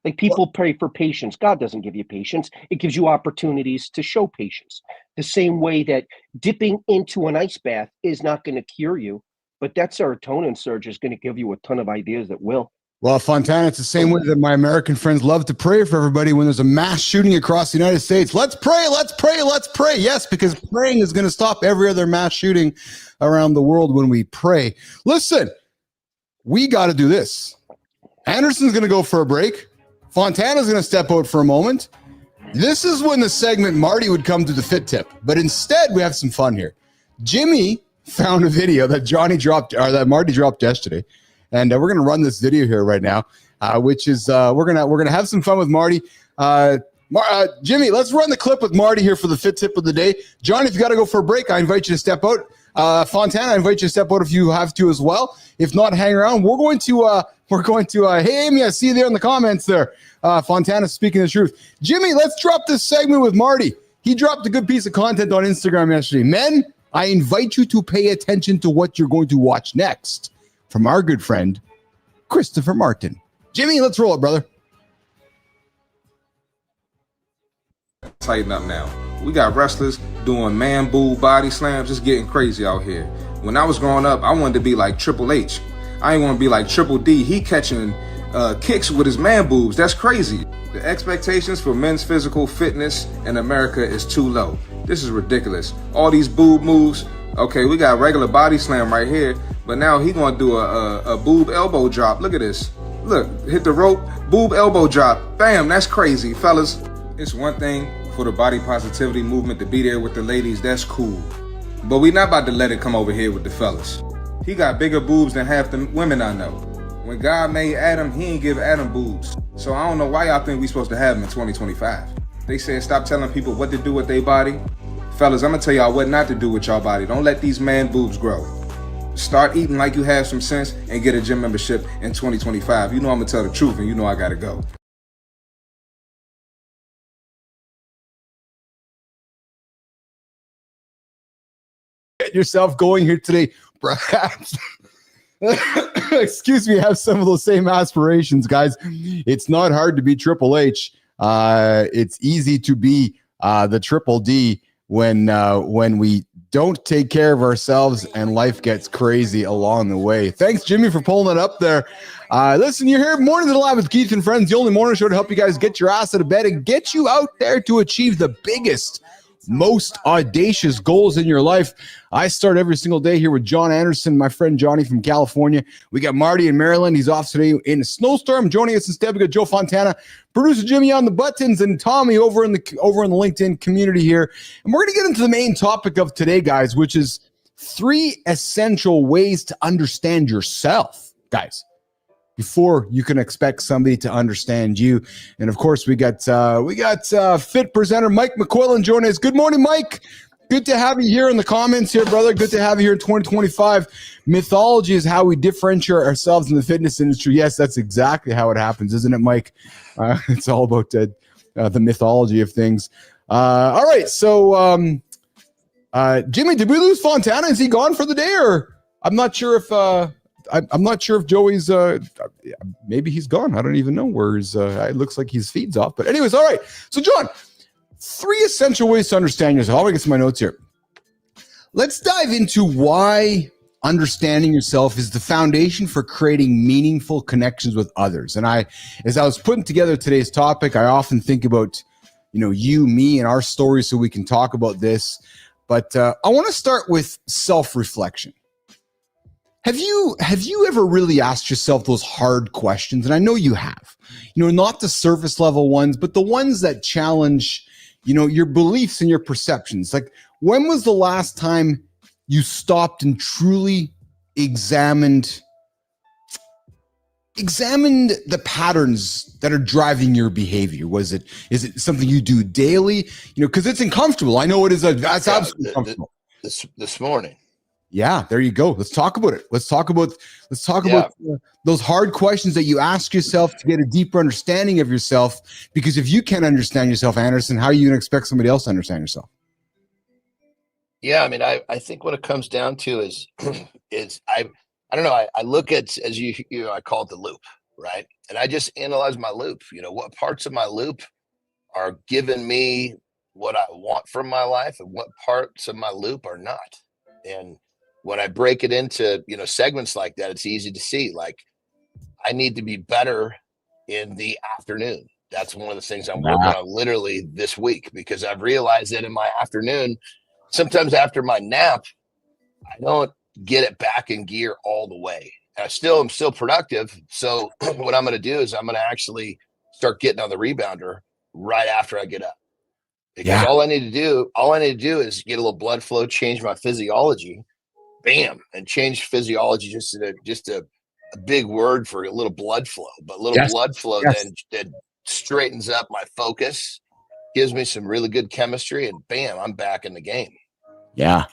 Like people pray for patience. God doesn't give you patience. It gives you opportunities to show patience. The same way that dipping into an ice bath is not going to cure you, but that serotonin surge is going to give you a ton of ideas that will. Well, Fontana, it's the same way that my American friends love to pray for everybody when there's a mass shooting across the United States. Let's pray, let's pray, let's pray. Yes, because praying is going to stop every other mass shooting around the world when we pray. Listen, we got to do this. Anderson's going to go for a break. Fontana's going to step out for a moment. This is when the segment Marty would come to the fit tip, but instead we have some fun here. Jimmy found a video that that Marty dropped yesterday, and we're going to run this video here right now, which is we're gonna have some fun with Marty. Jimmy, let's run the clip with Marty here for the fit tip of the day. Johnny, if you got to go for a break, I invite you to step out. Fontana, I invite you to step out if you have to as well. If not, hang around. We're going to hey Amy, I see you there in the comments there. Fontana speaking the truth. Jimmy, let's drop this segment with Marty. He dropped a good piece of content on Instagram yesterday. Men, I invite you to pay attention to what you're going to watch next from our good friend, Christopher Martin. Jimmy, let's roll it, brother. Tighten up now. We got wrestlers doing man boob body slams, just getting crazy out here. When I was growing up, I wanted to be like Triple H. I ain't want to be like Triple D. He catching kicks with his man boobs. That's crazy. The expectations for men's physical fitness in America is too low. This is ridiculous. All these boob moves. Okay, we got regular body slam right here, but now he gonna do a boob elbow drop. Look at this. Look, hit the rope, boob elbow drop. Bam, that's crazy, fellas. It's one thing for the body positivity movement to be there with the ladies. That's cool. But we not about to let it come over here with the fellas. He got bigger boobs than half the women I know. When God made Adam, he ain't give Adam boobs. So I don't know why y'all think we supposed to have them in 2025. They said stop telling people what to do with their body. Fellas, I'm gonna tell y'all what not to do with y'all body. Don't let these man boobs grow. Start eating like you have some sense and get a gym membership in 2025. You know I'm gonna tell the truth and you know I gotta go. Get yourself going here today. Perhaps, excuse me, have some of those same aspirations, guys. It's not hard to be Triple H. It's easy to be the Triple D when we don't take care of ourselves and life gets crazy along the way. Thanks, Jimmy, for pulling it up there. Listen, you're here Mornings at 11 with Keith and Friends, the only morning show to help you guys get your ass out of bed and get you out there to achieve the biggest, most audacious goals in your life. I start every single day here with John Anderson, my friend Johnny from California. We got Marty in Maryland. He's off today in a snowstorm. Joining us instead, we got Joe Fontana, producer Jimmy on the buttons, and Tommy over in the LinkedIn community here. And we're going to get into the main topic of today, guys, which is 3 essential ways to understand yourself, guys, before you can expect somebody to understand you. And of course, we got fit presenter Mike McQuillan joining us. Good morning, Mike. Good to have you here in the comments here, brother. Good to have you here in 2025. Mythology is how we differentiate ourselves in the fitness industry. Yes, that's exactly how it happens, isn't it, Mike? It's all about the mythology of things. All right, so Jimmy, did we lose Fontana? Is he gone for the day, or I'm not sure if I'm not sure if Joey's maybe he's gone. I don't even know where his it looks like his feed's off. But anyways, all right. So John, 3 essential ways to understand yourself. I'll get some of my notes here. Let's dive into why understanding yourself is the foundation for creating meaningful connections with others. And as I was putting together today's topic, I often think about, you, me, and our stories so we can talk about this. But I want to start with self-reflection. Have you ever really asked yourself those hard questions? And I know you have, not the surface level ones, but the ones that challenge, your beliefs and your perceptions. Like, when was the last time you stopped and truly examined the patterns that are driving your behavior? Is it something you do daily? Because it's uncomfortable. I know it is. That's absolutely uncomfortable. This morning. Yeah, there you go. Let's talk about it. Let's talk about those hard questions that you ask yourself to get a deeper understanding of yourself. Because if you can't understand yourself, Anderson, how are you going to expect somebody else to understand yourself? Yeah, I mean, I think what it comes down to is I don't know. I look at, as I call it the loop, right? And I just analyze my loop. What parts of my loop are giving me what I want from my life, and what parts of my loop are not. And when I break it into, segments like that, it's easy to see, like, I need to be better in the afternoon. That's one of the things I'm working on literally this week, because I've realized that in my afternoon, sometimes after my nap, I don't get it back in gear all the way. I'm still productive. So what I'm going to do is I'm going to actually start getting on the rebounder right after I get up, because all I need to do is get a little blood flow, change my physiology, bam, and change physiology. Just a big word for a little blood flow, but blood flow then straightens up my focus, gives me some really good chemistry, and bam, I'm back in the game. Yeah.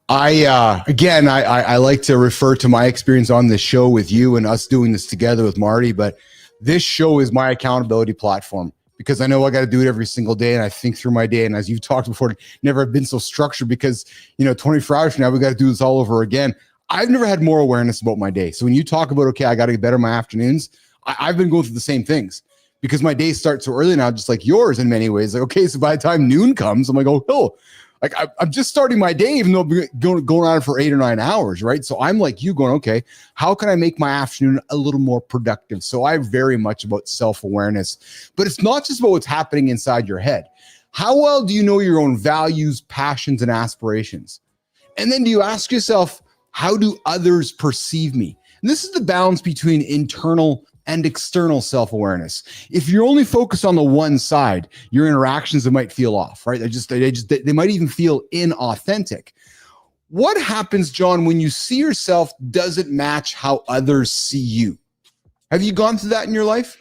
I like to refer to my experience on this show with you and us doing this together with Marty, but this show is my accountability platform, because I know I got to do it every single day, and I think through my day. And as you've talked before, never have been so structured, because 24 hours from now, we got to do this all over again. I've never had more awareness about my day. So when you talk about, okay, I got to get better my afternoons, I've been going through the same things, because my days start so early now, just like yours in many ways. Like, okay, so by the time noon comes, I'm like, oh, like I'm just starting my day, even though I'm going on for 8 or 9 hours, right? So I'm like you, going, okay, how can I make my afternoon a little more productive? So I'm very much about self-awareness, but it's not just about what's happening inside your head. How well do you know your own values, passions, and aspirations? And then do you ask yourself, how do others perceive me? And this is the balance between internal and external self-awareness. If you're only focused on the one side, your interactions, they might feel off, right? They might even feel inauthentic. What happens, John, when you see yourself doesn't match how others see you? Have you gone through that in your life?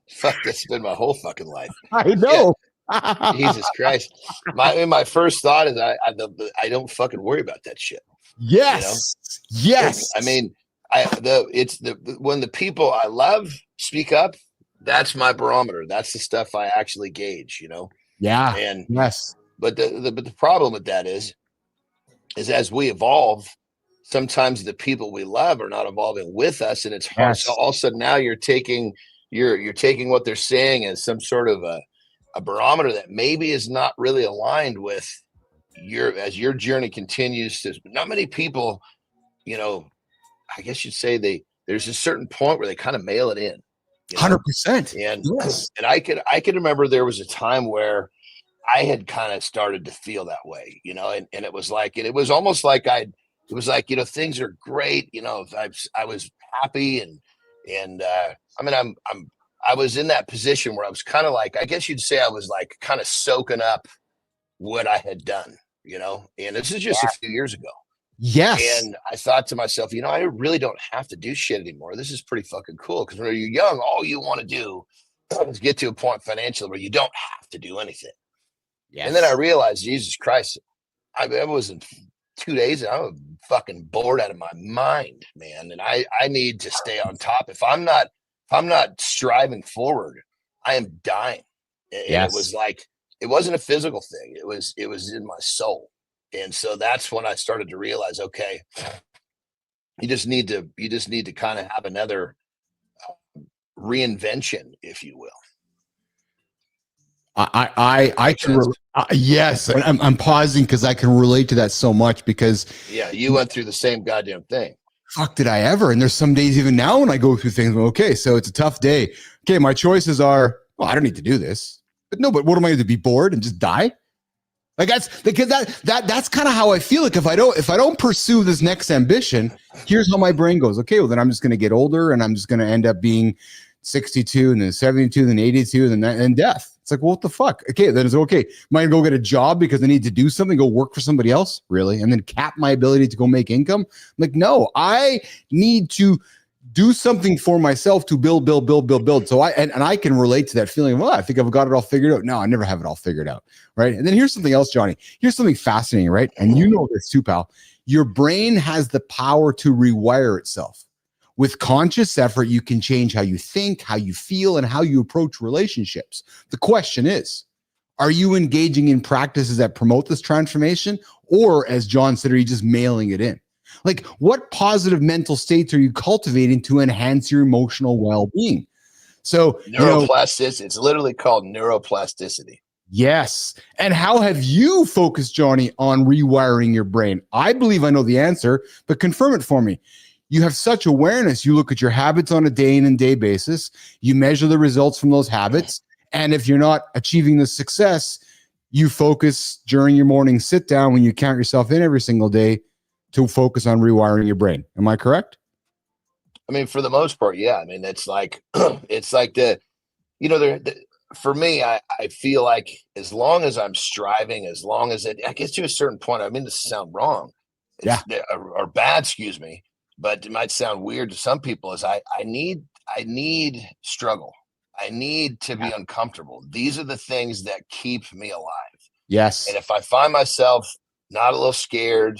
Fuck, that's been my whole fucking life. I know. Yeah. Jesus Christ. My first thought is I don't fucking worry about that shit. Yes. Yes. I mean, when the people I love speak up, that's my barometer. That's the stuff I actually gauge, Yeah. And yes. But the problem with that is as we evolve, sometimes the people we love are not evolving with us, and it's hard. Yes. So all of a sudden now you're taking what they're saying as some sort of a barometer that maybe is not really aligned with as your journey continues to. Not many people, I guess you'd say there's a certain point where they kind of mail it in. 100%. And I could remember there was a time where I had kind of started to feel that way, and it was like, it was almost like things are great. I was happy and I mean, I was in that position where I was kind of like, I guess you'd say I was like kind of soaking up what I had done, and this is just a few years ago. Yes. And I thought to myself, I really don't have to do shit anymore. This is pretty fucking cool. Because when you're young, all you want to do is get to a point financially where you don't have to do anything. Yes. And then I realized, Jesus Christ, I was in 2 days and I'm fucking bored out of my mind, man. And I need to stay on top. If I'm not striving forward, I am dying. And it was like, it wasn't a physical thing. It was in my soul. And so that's when I started to realize, okay, you just need to kind of have another reinvention, if you will. I can yes, I'm pausing because I can relate to that so much, because you went through the same goddamn thing. Fuck, did I ever? And there's some days even now when I go through things, okay, so it's a tough day. Okay, my choices are, well, I don't need to do this. But no, but what am I going to be, bored and just die? Like that's because that's kind of how I feel. Like if I don't pursue this next ambition, here's how my brain goes. Okay, well then I'm just going to get older and I'm just going to end up being 62 and then 72 and then 82 and then death. It's like, well, what the fuck? Okay, then it's okay. Am I gonna go get a job because I need to do something, go work for somebody else, really, and then cap my ability to go make income? I'm like, no, I need to do something for myself to build. So I can relate to that feeling. Well, I think I've got it all figured out. No, I never have it all figured out, right? And then here's something else, Johnny. Here's something fascinating, right? And you know this too, pal. Your brain has the power to rewire itself. With conscious effort, you can change how you think, how you feel, and how you approach relationships. The question is, are you engaging in practices that promote this transformation? Or, as John said, are you just mailing it in? Like, what positive mental states are you cultivating to enhance your emotional well-being? So, neuroplasticity, it's literally called neuroplasticity. Yes. And how have you focused, Johnny, on rewiring your brain? I believe I know the answer, but confirm it for me. You have such awareness. You look at your habits on a day in and day basis. You measure the results from those habits. And if you're not achieving the success, you focus during your morning sit down when you count yourself in every single day to focus on rewiring your brain. Am I correct? I mean, for the most part, yeah. I mean, it's like, it's like for me, I feel like as long as I'm striving, as long as I get to a certain point, I mean, this sound wrong, or bad, excuse me, but it might sound weird to some people. Is I need struggle. I need to be uncomfortable. These are the things that keep me alive. Yes. And if I find myself not a little scared,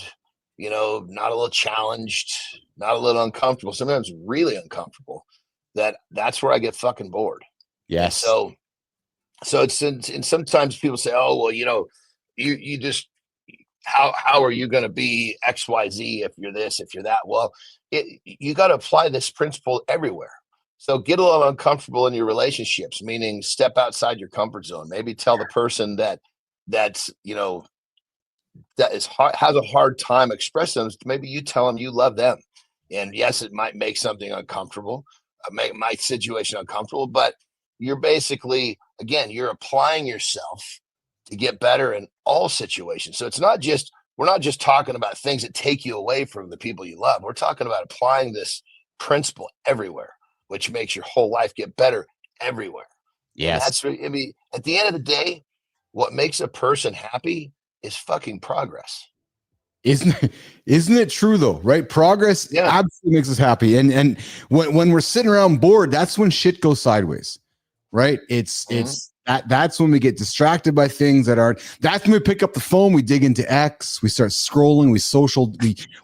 not a little challenged, not a little uncomfortable, sometimes really uncomfortable, that's where I get fucking bored. Yes. And so it's, and sometimes people say, oh, well, you just, how are you going to be XYZ if you're this, if you're that? Well, you got to apply this principle everywhere. So get a little uncomfortable in your relationships, meaning step outside your comfort zone. Maybe tell the person that has a hard time expressing them. Maybe you tell them you love them. And yes, it might make something uncomfortable, make my situation uncomfortable, but you're basically, again, you're applying yourself to get better in all situations. So we're not just talking about things that take you away from the people you love. We're talking about applying this principle everywhere, which makes your whole life get better everywhere. Yes. And at the end of the day, what makes a person happy is fucking progress. Isn't it true though, right? Progress absolutely makes us happy. And when we're sitting around bored, that's when shit goes sideways, right? That's when we get distracted by things that's when we pick up the phone, we dig into X, we start scrolling,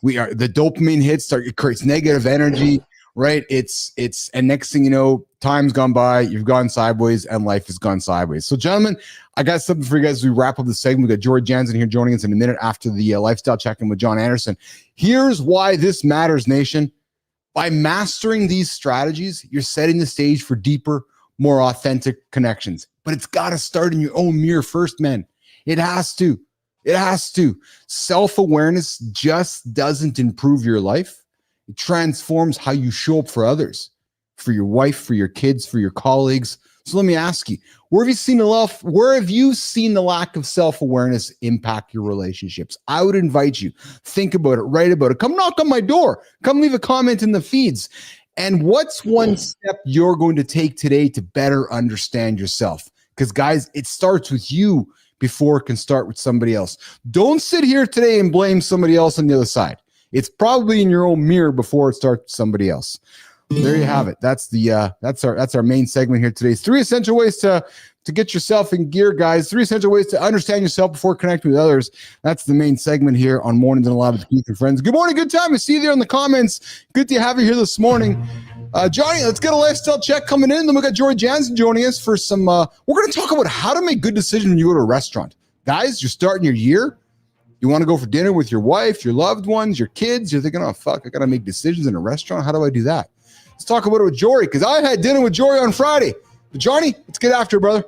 we are the dopamine hits, it creates negative energy, right? And next thing you know, time's gone by, you've gone sideways, and life has gone sideways. So, gentlemen, I got something for you guys as we wrap up the segment. We got Jory Jansen here joining us in a minute after the lifestyle check-in with John Anderson. Here's why this matters, nation. By mastering these strategies, you're setting the stage for deeper, more authentic connections. But it's got to start in your own mirror first, man. It has to. It has to. Self-awareness just doesn't improve your life. It transforms how you show up for others, for your wife, for your kids, for your colleagues. So let me ask you, where have you seen the lack of self-awareness impact your relationships? I would invite you, think about it, write about it. Come knock on my door. Come leave a comment in the feeds. And what's one step you're going to take today to better understand yourself? Because guys, it starts with you before it can start with somebody else. Don't sit here today and blame somebody else on the other side. It's probably in your own mirror before it starts with somebody else. There you have it. That's our main segment here today. 3 essential ways to get yourself in gear, guys. 3 essential ways to understand yourself before connecting with others. That's the main segment here on Mornings in Alive with Keith and Friends. Good morning, good time. I see you there in the comments. Good to have you here this morning. Johnny, let's get a lifestyle check coming in. Then we got Jory Jansen joining us for some, we're going to talk about how to make good decisions when you go to a restaurant. Guys, you're starting your year. You want to go for dinner with your wife, your loved ones, your kids. You're thinking, oh, fuck, I got to make decisions in a restaurant. How do I do that? Let's talk about it with Jory, because I had dinner with Jory on Friday. But Johnny, let's get after it, brother.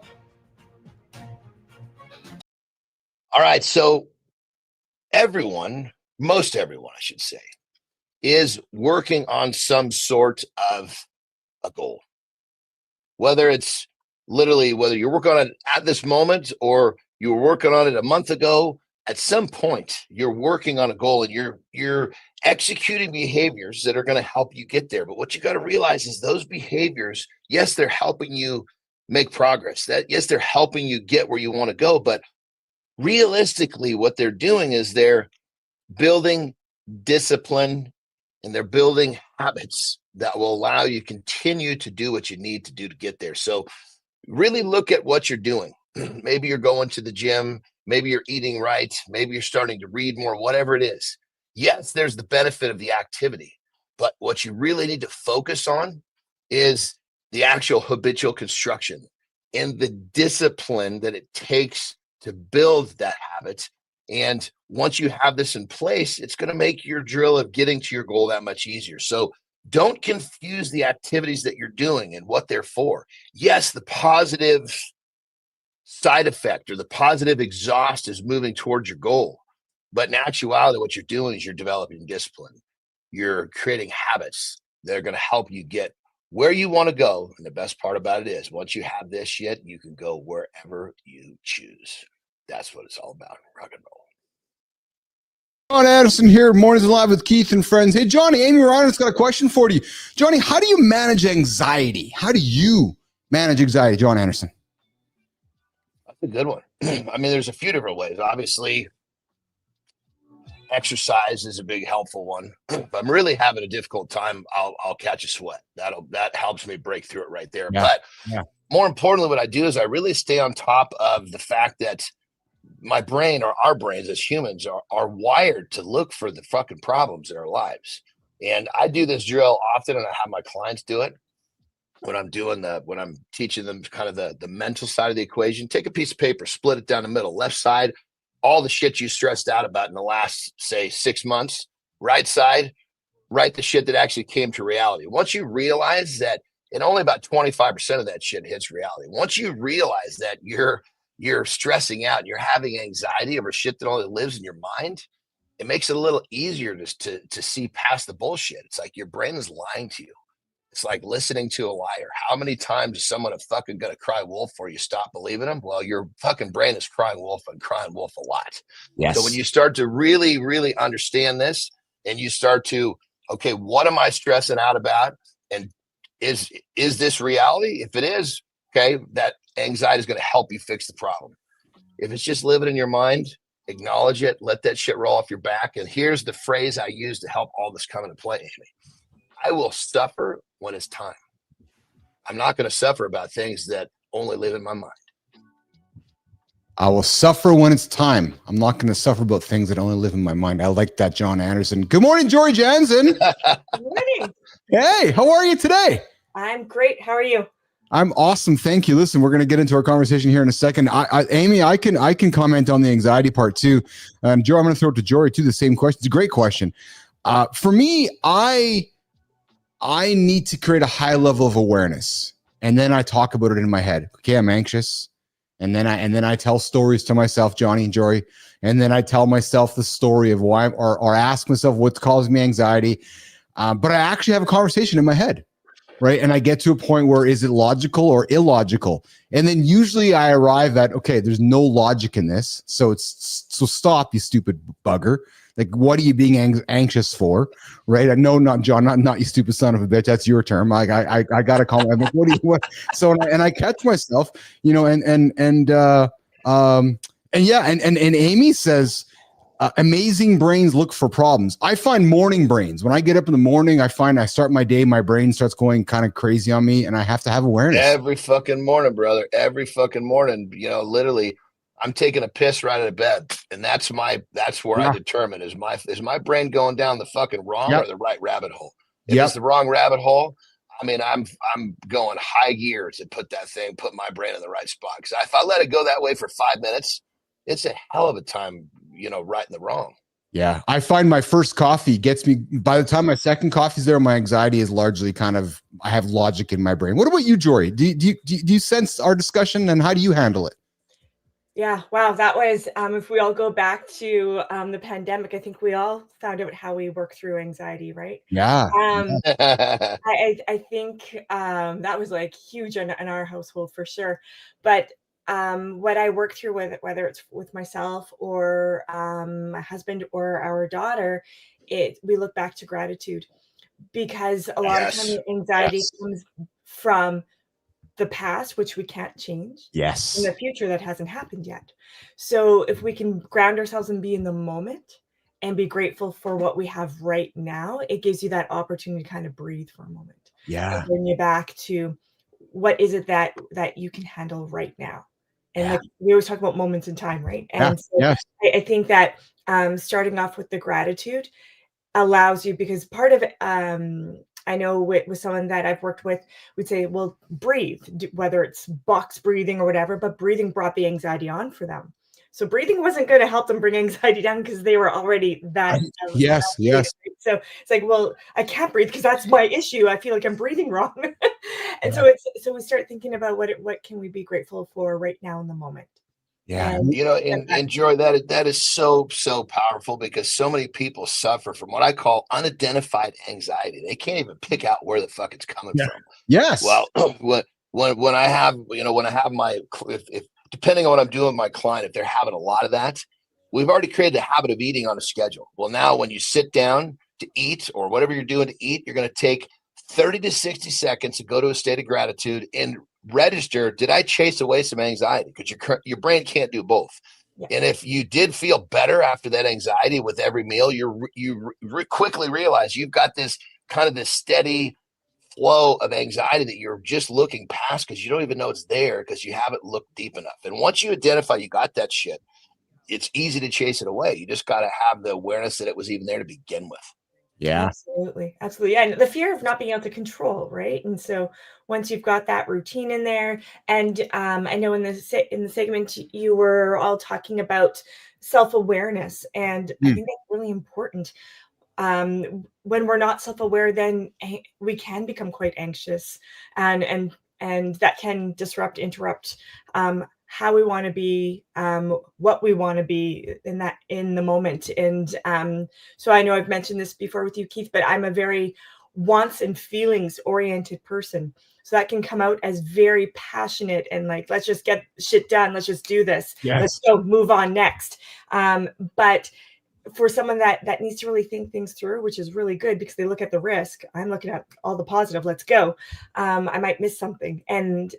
All right. So most everyone, I should say, is working on some sort of a goal. Whether it's literally, whether you're working on it at this moment or you were working on it a month ago, at some point you're working on a goal and you're executing behaviors that are going to help you get there. But what you got to realize is those behaviors, yes, they're helping you make progress. Yes, they're helping you get where you want to go. But realistically, what they're doing is they're building discipline and they're building habits that will allow you to continue to do what you need to do to get there. So really look at what you're doing. Maybe you're going to the gym. Maybe you're eating right. Maybe you're starting to read more, whatever it is. Yes, there's the benefit of the activity, but what you really need to focus on is the actual habitual construction and the discipline that it takes to build that habit And once you have this in place, it's going to make your drill of getting to your goal that much easier. So don't confuse the activities that you're doing and what they're for. Yes, the positive side effect or the positive exhaust is moving towards your goal. But in actuality, what you're doing is you're developing discipline. You're creating habits that are going to help you get where you want to go. And the best part about it is once you have this shit, you can go wherever you choose. That's what it's all about. Rock and roll. John Anderson here, Mornings Live with Keith and friends. Hey, Johnny, Amy Ryan's got a question for you. Johnny, how do you manage anxiety? How do you manage anxiety, John Anderson? That's a good one. I mean, there's a few different ways. Obviously, exercise is a big helpful one. If I'm really having a difficult time, I'll catch a sweat. That helps me break through it right there. Yeah. But more importantly, what I do is I really stay on top of the fact that my brain, or our brains as humans, are wired to look for the fucking problems in our lives. And I do this drill often, and I have my clients do it when I'm teaching them kind of the mental side of the equation. Take a piece of paper, split it down the middle, left side, all the shit you stressed out about in the last, say, 6 months. Right side, write the shit that actually came to reality. Once you realize that, and only about 25% of that shit hits reality. Once you realize that you're stressing out and you're having anxiety over shit that only lives in your mind, it makes it a little easier to see past the bullshit. It's like your brain is lying to you. It's like listening to a liar. How many times is someone fucking gonna cry wolf before you stop believing them? Well, your fucking brain is crying wolf and crying wolf a lot. Yes. So when you start to really, really understand this, and you start to, okay, what am I stressing out about? And is this reality? If it is, okay, that anxiety is going to help you fix the problem. If it's just living in your mind, acknowledge it, let that shit roll off your back. And here's the phrase I use to help all this come into play, Amy. I will suffer when it's time. I'm not going to suffer about things that only live in my mind. I will suffer when it's time. I'm not going to suffer about things that only live in my mind. I like that, John Anderson. Good morning, Jory Jansen. Good morning. Hey, how are you today? I'm great. How are you? I'm awesome. Thank you. Listen, we're going to get into our conversation here in a second. Amy, I can comment on the anxiety part too. Joe, I'm going to throw it to Jory too. The same question. It's a great question. For me, I need to create a high level of awareness, and then I talk about it in my head. Okay, I'm anxious, and then I tell stories to myself, Johnny and Jory, and then I tell myself the story of why, or ask myself what's causing me anxiety. But I actually have a conversation in my head. Right. And I get to a point where is it logical or illogical? And then usually I arrive at, okay, there's no logic in this. So stop, you stupid bugger. Like, what are you being anxious for? Right. I know, not John, not you stupid son of a bitch. That's your term. I got to call. I'm like, what? So, and I catch myself, and Amy says, amazing brains look for problems. I find morning brains. When I get up in the morning, I start my day, my brain starts going kind of crazy on me, and I have to have awareness. Every fucking morning, brother. Every fucking morning. Literally, I'm taking a piss right out of bed, and that's where I determine is my brain going down the fucking wrong or the right rabbit hole. If it's the wrong rabbit hole, I mean, I'm going high gear to put my brain in the right spot. Because if I let it go that way for 5 minutes, it's a hell of a time, right and the wrong. Yeah. I find my first coffee gets me, by the time my second coffee's there, my anxiety is largely I have logic in my brain. What about you, Jory? Do you sense our discussion, and how do you handle it? Yeah. Wow. That was, if we all go back to the pandemic, I think we all found out how we work through anxiety, right? Yeah. I think that was like huge in our household for sure. But what I work through with, whether it's with myself or my husband or our daughter, we look back to gratitude, because a lot of time anxiety comes from the past, which we can't change. Yes. In the future that hasn't happened yet. So if we can ground ourselves and be in the moment and be grateful for what we have right now, it gives you that opportunity to kind of breathe for a moment. Yeah. And bring you back to what is it that you can handle right now. And like we always talk about moments in time, right? And so I think that starting off with the gratitude allows you, because part of it, I know with someone that I've worked with, we'd say, well, breathe, whether it's box breathing or whatever, but breathing brought the anxiety on for them. So breathing wasn't going to help them bring anxiety down because they were already that. Yes. So it's like, well, I can't breathe because that's my issue. I feel like I'm breathing wrong. And so we start thinking about what can we be grateful for right now in the moment. Yeah. And and Joy, that is so powerful, because so many people suffer from what I call unidentified anxiety. They can't even pick out where the fuck it's coming from. Yes. Well, when I have, when I have my, if depending on what I'm doing with my client, if they're having a lot of that, we've already created the habit of eating on a schedule. Well, now when you sit down to eat or whatever you're doing to eat, you're going to take 30 to 60 seconds to go to a state of gratitude and register, did I chase away some anxiety? Because your brain can't do both. Yeah. And if you did feel better after that anxiety with every meal, you quickly realize you've got this kind of this steady flow of anxiety that you're just looking past because you don't even know it's there because you haven't looked deep enough. And once you identify you got that shit, it's easy to chase it away. You just got to have the awareness that it was even there to begin with. Yeah. Absolutely. Yeah. And the fear of not being able to control, right? And so once you've got that routine in there, and I know in the segment you were all talking about self-awareness, and I think that's really important. When we're not self-aware, then we can become quite anxious, and that can interrupt how we want to be, what we want to be in the moment. And so I know I've mentioned this before with you, Keith, but I'm a very wants and feelings oriented person. So that can come out as very passionate and like, let's just get shit done. Let's just do this. Yes. Let's go move on next. But for someone that needs to really think things through, which is really good because they look at the risk. I'm looking at all the positive. Let's go. I might miss something. And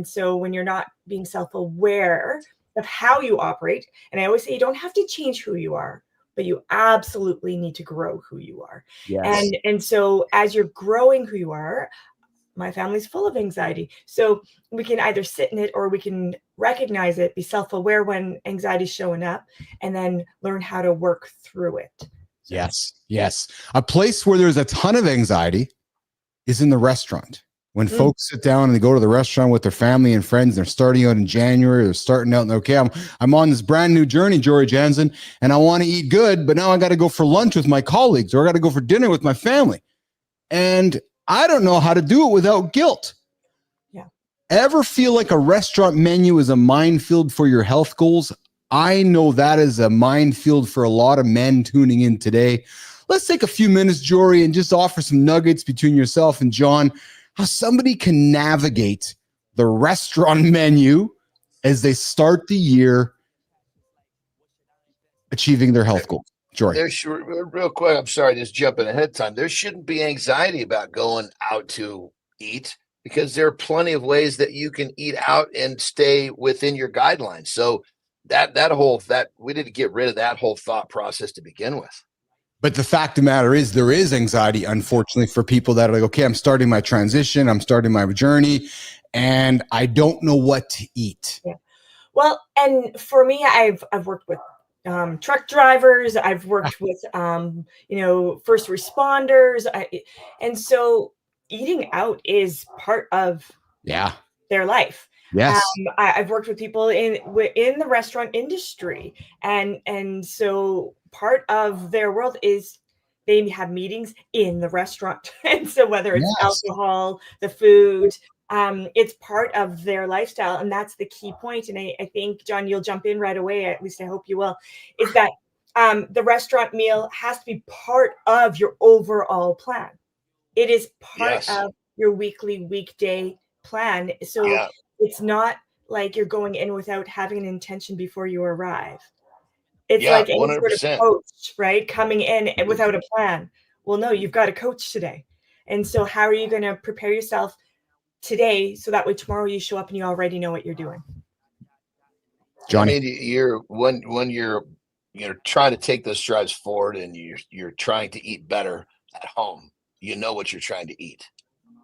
so when you're not being self-aware of how you operate, and I always say you don't have to change who you are, but you absolutely need to grow who you are. Yes. And so as you're growing who you are, my family's full of anxiety. So we can either sit in it or we can recognize it, be self-aware when anxiety's showing up, and then learn how to work through it. So. Yes. A place where there's a ton of anxiety is in the restaurant. When folks sit down and they go to the restaurant with their family and friends, they're starting out in January, they're starting out, and okay, I'm on this brand new journey, Jory Jansen, and I want to eat good, but now I got to go for lunch with my colleagues, or I got to go for dinner with my family. And I don't know how to do it without guilt. Yeah. Ever feel like a restaurant menu is a minefield for your health goals? I know that is a minefield for a lot of men tuning in today. Let's take a few minutes, Jory, and just offer some nuggets between yourself and John, how somebody can navigate the restaurant menu as they start the year achieving their health goals. Jory. Real quick, I'm sorry, just jumping ahead of time. There shouldn't be anxiety about going out to eat because there are plenty of ways that you can eat out and stay within your guidelines. So that we need to get rid of that whole thought process to begin with. But the fact of the matter is there is anxiety, unfortunately, for people that are like, okay, I'm starting my transition, I'm starting my journey, and I don't know what to eat. Yeah. Well, and for me, I've worked with truck drivers. I've worked with, first responders. And so eating out is part of their life. Yes. I've worked with people in the restaurant industry. And so part of their world is they have meetings in the restaurant. And so whether it's alcohol, the food, it's part of their lifestyle. And that's the key point. And I think, John, you'll jump in right away. At least I hope you will, is that the restaurant meal has to be part of your overall plan. It is part of your weekday plan. So it's not like you're going in without having an intention before you arrive. It's like any 100%. sort of coach, right? Coming in without a plan. Well, no, you've got a coach today. And so how are you going to prepare yourself today so that way tomorrow you show up and you already know what you're doing? Johnny. I mean, when you're trying to take those strides forward and you're trying to eat better at home, you know what you're trying to eat.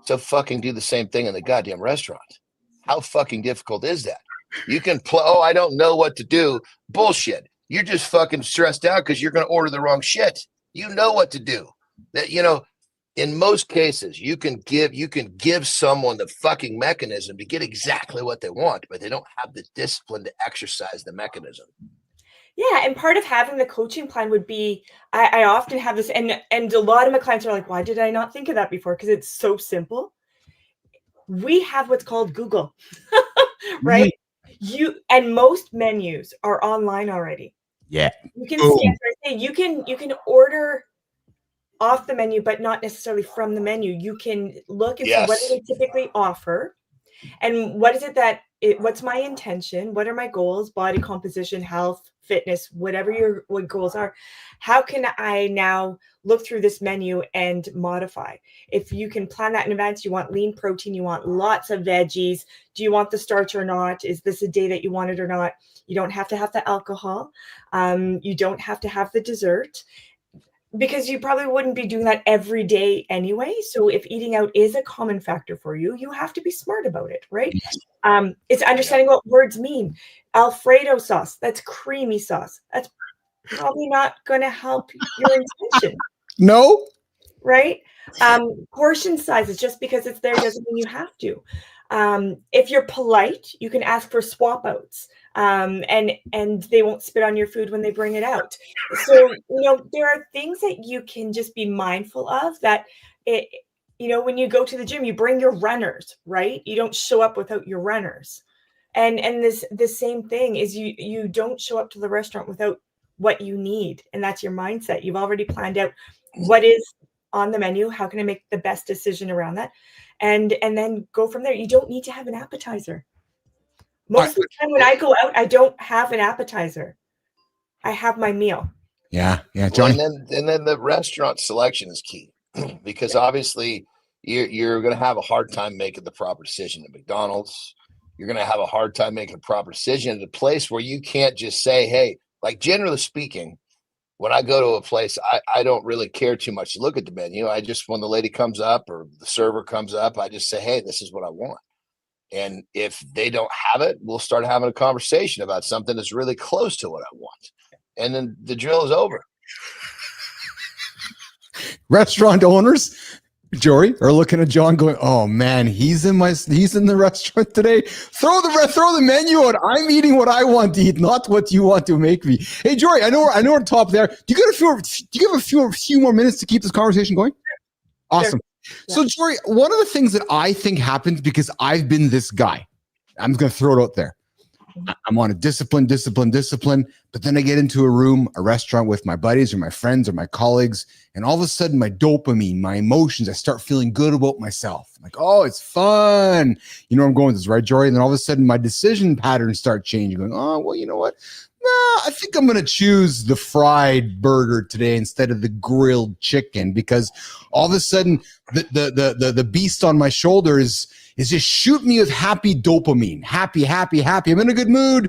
So fucking do the same thing in the goddamn restaurant. How fucking difficult is that? You can I don't know what to do. Bullshit. You're just fucking stressed out because you're going to order the wrong shit. You know what to do. That, in most cases, you can give someone the fucking mechanism to get exactly what they want, but they don't have the discipline to exercise the mechanism. Yeah, and part of having the coaching plan would be, I often have this, and a lot of my clients are like, why did I not think of that before? Because it's so simple. We have what's called Google, right? And most menus are online already. Yeah. You can scan, you can order off the menu, but not necessarily from the menu. You can look and see what do Yes. they typically offer, and what is it that what's my intention? What are my goals? Body composition, health, fitness, whatever what goals are. How can I now look through this menu and modify? If you can plan that in advance, you want lean protein, you want lots of veggies. Do you want the starch or not? Is this a day that you want it or not? You don't have to have the alcohol. You don't have to have the dessert, because you probably wouldn't be doing that every day anyway. So if eating out is a common factor for you, you have to be smart about it, right? It's understanding what words mean. Alfredo sauce, that's creamy sauce. That's probably not going to help your intention. No. Right? Portion sizes, just because it's there doesn't mean you have to. If you're polite, you can ask for swap outs, and they won't spit on your food when they bring it out. So, there are things that you can just be mindful of, that when you go to the gym, you bring your runners, right? You don't show up without your runners. And the same thing is, you don't show up to the restaurant without what you need. And that's your mindset. You've already planned out what is on the menu. How can I make the best decision around that? And then go from there. You don't need to have an appetizer. Most of the time when I go out, I don't have an appetizer. I have my meal. Yeah, Johnny. Well, and then the restaurant selection is key, because obviously you're going to have a hard time making the proper decision at McDonald's. You're going to have a hard time making a proper decision at a place where you can't just say, hey, like, generally speaking, when I go to a place, I don't really care too much to look at the menu. I just, when the lady comes up or the server comes up, I just say, hey, this is what I want. And if they don't have it, we'll start having a conversation about something that's really close to what I want. And then the drill is over. Restaurant owners, Jory, are looking at John going, oh man, he's in the restaurant today. Throw the menu out. I'm eating what I want to eat, not what you want to make me. Hey, Jory, I know we're top there. Do you have a few more minutes to keep this conversation going? Awesome. Sure. Yeah. So, Jory, one of the things that I think happens, because I've been this guy, I'm just going to throw it out there. I'm on a discipline, but then I get into a restaurant with my buddies or my friends or my colleagues, and all of a sudden my dopamine, my emotions, I start feeling good about myself. I'm like, oh, it's fun. You know where I'm going with this, right, Jory? And then all of a sudden my decision patterns start changing, going, oh, well, you know what? No, I think I'm going to choose the fried burger today instead of the grilled chicken, because all of a sudden the beast on my shoulder is just shoot me with happy dopamine. Happy. I'm in a good mood.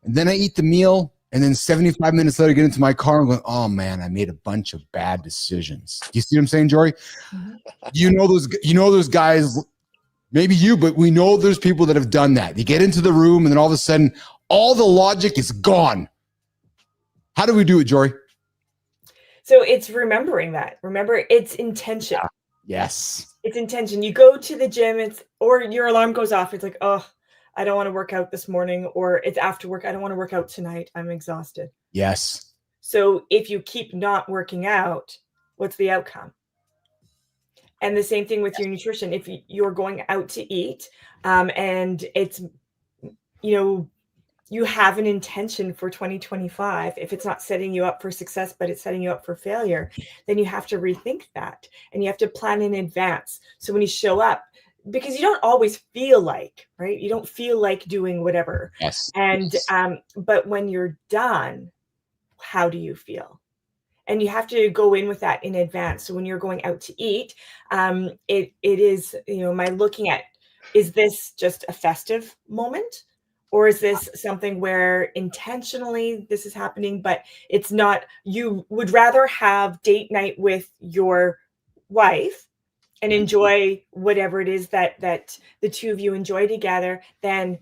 And then I eat the meal. And then 75 minutes later, I get into my car and go, oh man, I made a bunch of bad decisions. Do you see what I'm saying, Jory? Mm-hmm. You know those guys, maybe you, but we know there's people that have done that. You get into the room and then all of a sudden, all the logic is gone. How do we do it, Jory? So it's remembering that. Remember, it's intention. Yeah. Yes. It's intention. You go to the gym, or your alarm goes off. It's like, oh, I don't want to work out this morning, or it's after work. I don't want to work out tonight. I'm exhausted. Yes. So if you keep not working out, what's the outcome? And the same thing with your nutrition. If you're going out to eat, and it's, you have an intention for 2025, if it's not setting you up for success, but it's setting you up for failure, then you have to rethink that, and you have to plan in advance. So when you show up, because you don't always feel like, right? You don't feel like doing whatever. Yes. And, but when you're done, how do you feel? And you have to go in with that in advance. So when you're going out to eat, it is, my looking at, is this just a festive moment? Or is this something where intentionally this is happening, but it's not? You would rather have date night with your wife and enjoy whatever it is that the two of you enjoy together than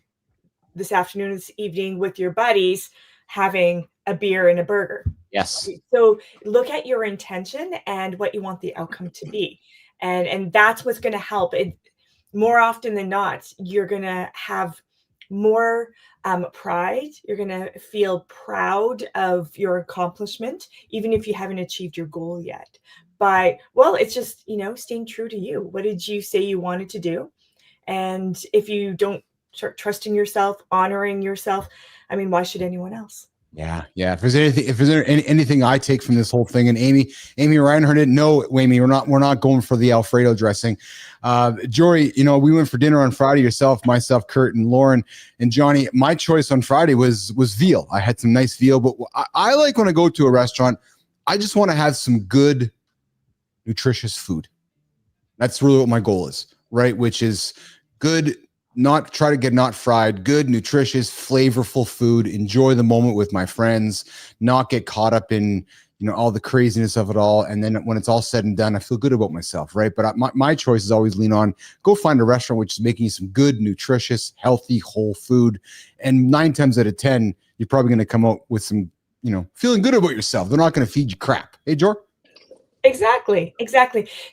this afternoon, this evening with your buddies having a beer and a burger. Yes. So look at your intention and what you want the outcome to be. And that's what's going to help. It more often than not, you're going to have more pride. You're going to feel proud of your accomplishment, even if you haven't achieved your goal yet. Well, it's just, staying true to you. What did you say you wanted to do? And if you don't start trusting yourself, honoring yourself, I mean, why should anyone else? Yeah. If there's anything I take from this whole thing, and Amy Reinhardt didn't know, Amy, we're not going for the Alfredo dressing. Jory, we went for dinner on Friday, yourself, myself, Kurt, and Lauren, and Johnny. My choice on Friday was veal. I had some nice veal, but I like when I go to a restaurant, I just want to have some good, nutritious food. That's really what my goal is, right? Which is good, not fried, good, nutritious, flavorful food, enjoy the moment with my friends, not get caught up in, all the craziness of it all. And then when it's all said and done, I feel good about myself, right? But my choice is always lean on, go find a restaurant which is making you some good, nutritious, healthy, whole food. And 9 times out of 10, you're probably going to come out with some, feeling good about yourself. They're not going to feed you crap. Hey, Jor? Exactly.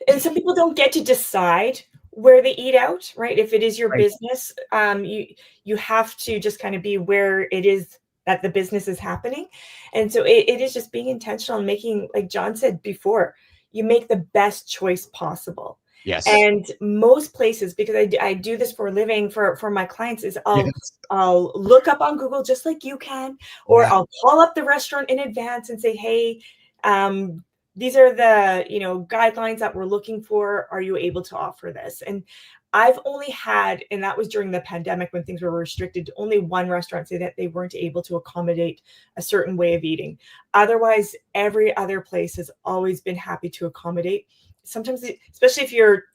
And some people don't get to decide where they eat out, right? If it is your business, you have to just kind of be where it is that the business is happening. And so it is just being intentional and making, like John said before, you make the best choice possible. Yes. And most places, because I do this for a living for my clients, is I'll look up on Google just like you can, or I'll call up the restaurant in advance and say, hey, these are the, guidelines that we're looking for. Are you able to offer this? And I've only had, and that was during the pandemic when things were restricted, only one restaurant say that they weren't able to accommodate a certain way of eating. Otherwise, every other place has always been happy to accommodate. Sometimes, especially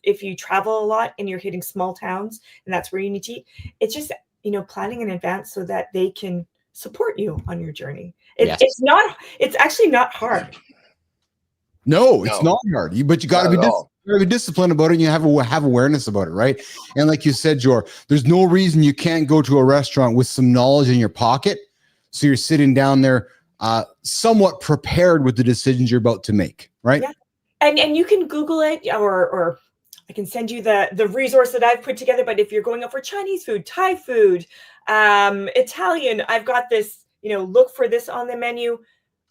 if you travel a lot and you're hitting small towns and that's where you need to eat, it's just, planning in advance so that they can support you on your journey. It's actually not hard. No, it's not hard. But you got to be disciplined about it, and you have awareness about it, right? And like you said, Jor, there's no reason you can't go to a restaurant with some knowledge in your pocket, so you're sitting down there somewhat prepared with the decisions you're about to make, right? Yeah. And you can Google it, or I can send you the resource that I've put together. But if you're going out for Chinese food, Thai food, Italian, I've got this, look for this on the menu.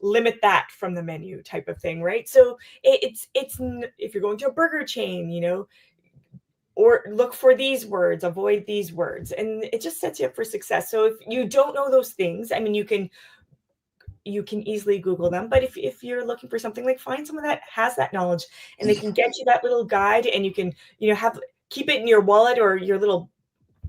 Limit that from the menu type of thing, right? So it's if you're going to a burger chain, or look for these words, avoid these words, and it just sets you up for success. So if you don't know those things, I mean, you can easily Google them. But if you're looking for something, like, find someone that has that knowledge, and they can get you that little guide, and you can keep it in your wallet or your little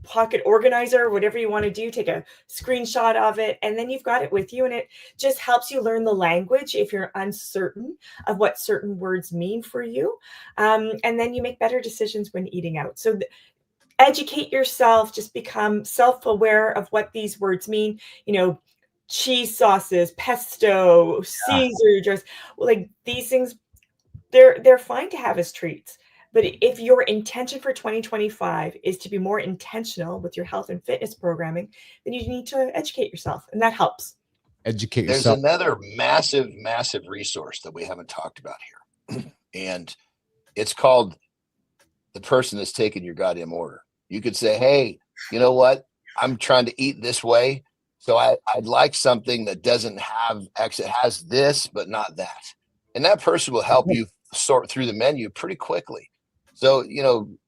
pocket organizer, whatever you want to do. Take a screenshot of it, and then you've got it with you, and it just helps you learn the language if you're uncertain of what certain words mean for you, and then you make better decisions when eating out. So educate yourself, just become self-aware of what these words mean. Cheese sauces, pesto, Caesar dress, like these things, they're fine to have as treats. But if your intention for 2025 is to be more intentional with your health and fitness programming, then you need to educate yourself, and that helps. Educate yourself. There's another massive, massive resource that we haven't talked about here, and it's called the person that's taking your goddamn order. You could say, hey, you know what? I'm trying to eat this way, so I'd like something that doesn't have X. It has this, but not that. And that person will help you sort through the menu pretty quickly. So,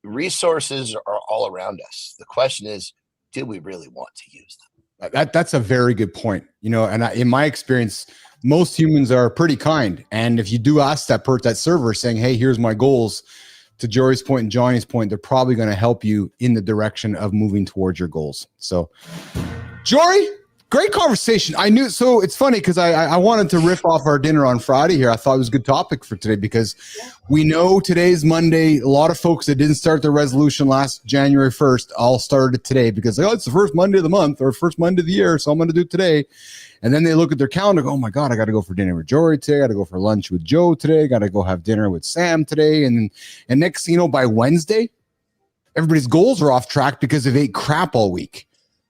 resources are all around us. The question is, do we really want to use them? That's a very good point. And in my experience, most humans are pretty kind. And if you do ask that server saying, hey, here's my goals, to Jory's point and Johnny's point, they're probably going to help you in the direction of moving towards your goals. So, Jory, great conversation. So it's funny because I wanted to riff off our dinner on Friday here. I thought it was a good topic for today because we know today's Monday. A lot of folks that didn't start their resolution last January 1st all started today because it's the first Monday of the month or first Monday of the year, so I'm going to do it today. And then they look at their calendar, go, oh my God, I got to go for dinner with Jory today. I got to go for lunch with Joe today. Got to go have dinner with Sam today. And next thing you know, by Wednesday, everybody's goals are off track because they've ate crap all week.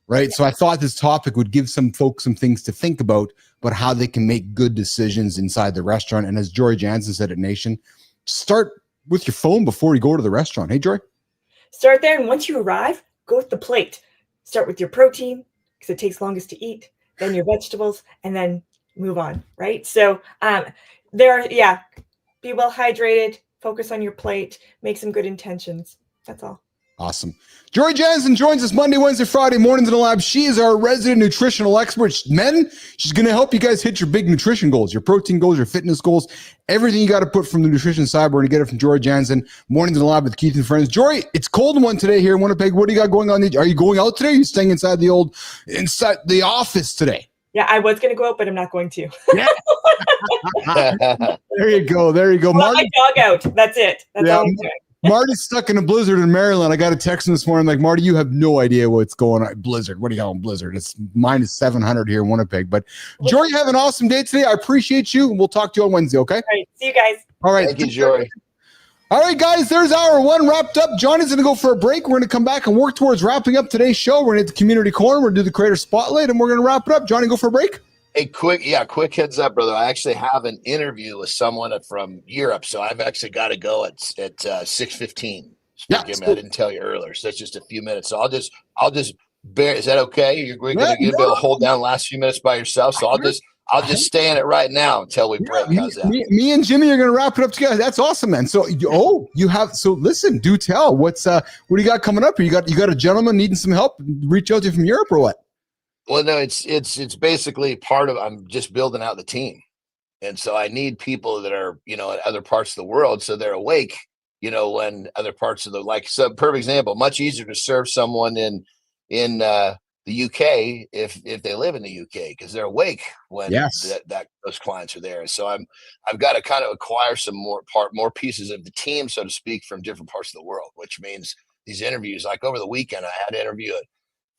Right. So I thought this topic would give some folks some things to think about how they can make good decisions inside the restaurant. And as Jory Jansen said at Nation, start with your phone before you go to the restaurant. Hey, Jory. Start there. And once you arrive, go with the plate. start with your protein because it takes longest to eat, then your vegetables, and then move on, right? So be well hydrated, focus on your plate, make some good intentions. That's all. Awesome. Jory Jansen joins us Monday, Wednesday, Friday mornings in the lab. She is our resident nutritional expert. Men, she's going to help you guys hit your big nutrition goals, your protein goals, your fitness goals, everything you got to put from the nutrition side. We're going to get it from Jory Jansen, mornings in the lab with Keith and friends. Jory, it's cold one today here in Winnipeg. What do you got going on? Are you going out today? Are you staying inside the office today? Yeah, I was going to go out, but I'm not going to. Yeah. There you go. Well, my dog out. That's it. That's all I'm doing. Marty's stuck in a blizzard in Maryland. I got a text this morning like, Marty, you have no idea what's going on. Blizzard. What do you call blizzard? It's minus 700 here in Winnipeg. But Jory, have an awesome day today. I appreciate you. We'll talk to you on Wednesday, okay? All right. See you guys. All right. Thank you, Jory. All right, guys, there's hour one wrapped up. Johnny's going to go for a break. We're going to come back and work towards wrapping up today's show. We're going to hit the community corner. We're going to do the creator spotlight, and we're going to wrap it up. Johnny, go for a break. Hey, quick heads up, brother. I actually have an interview with someone from Europe, so I've actually got to go at 6:15. Yeah, I didn't tell you earlier, so that's just a few minutes. So I'll just bear. Is that okay? You're going to be able to hold down the last few minutes by yourself. So I'll just stay in it right now until we break. How's that? Me and Jimmy are going to wrap it up together. That's awesome, man. So listen, do tell. What do you got coming up? You got a gentleman needing some help? Reach out to you from Europe or what? Well, no, it's basically part of. I'm just building out the team, and so I need people that are in other parts of the world, so they're awake. When other parts of so perfect example, much easier to serve someone in the UK if they live in the UK because they're awake when those clients are there. So I've got to kind of acquire some more pieces of the team, so to speak, from different parts of the world, which means these interviews. Like over the weekend, I had an interview at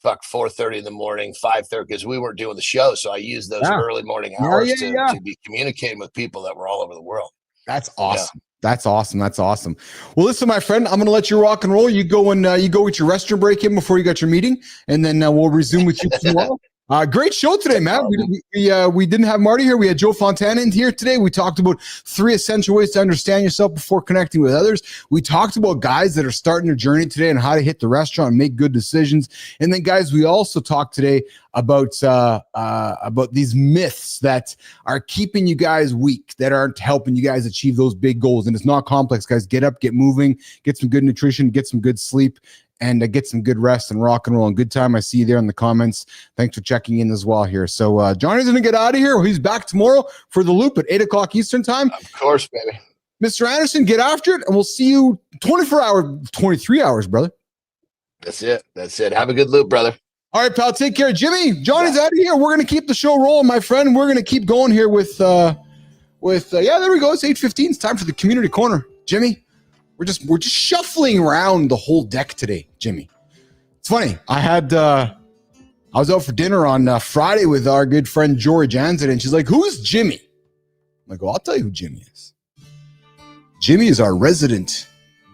4:30 in the morning, 5:30 because we weren't doing the show, so I used those early morning hours to be communicating with people that were all over the world. That's awesome. Yeah. That's awesome. Well, listen, my friend, I'm going to let you rock and roll. You go with your restroom break in before you got your meeting, and then we'll resume with you tomorrow. Great show today, man. We didn't have Marty here. We had Joe Fontana in here today. We talked about 3 essential ways to understand yourself before connecting with others. We talked about guys that are starting their journey today and how to hit the restaurant and make good decisions. And then, guys, we also talked today about these myths that are keeping you guys weak, that aren't helping you guys achieve those big goals. And it's not complex, guys. Get up, get moving, get some good nutrition, get some good sleep, and get some good rest and rock and roll and good time. I see you there in the comments. Thanks for checking in as well here. So Johnny's going to get out of here. He's back tomorrow for the loop at 8 o'clock Eastern time. Of course, baby. Mr. Anderson, get after it, and we'll see you 23 hours, brother. That's it. Have a good loop, brother. All right, pal. Take care. Jimmy, Johnny's out of here. We're going to keep the show rolling, my friend. We're going to keep going here with there we go. It's 8:15. It's time for the community corner. Jimmy, we're just shuffling around the whole deck today, Jimmy. It's funny. I was out for dinner on Friday with our good friend Jory Jansen, and she's like, "Who's Jimmy?" I'm like, "Well, I'll tell you who Jimmy is. Jimmy is our resident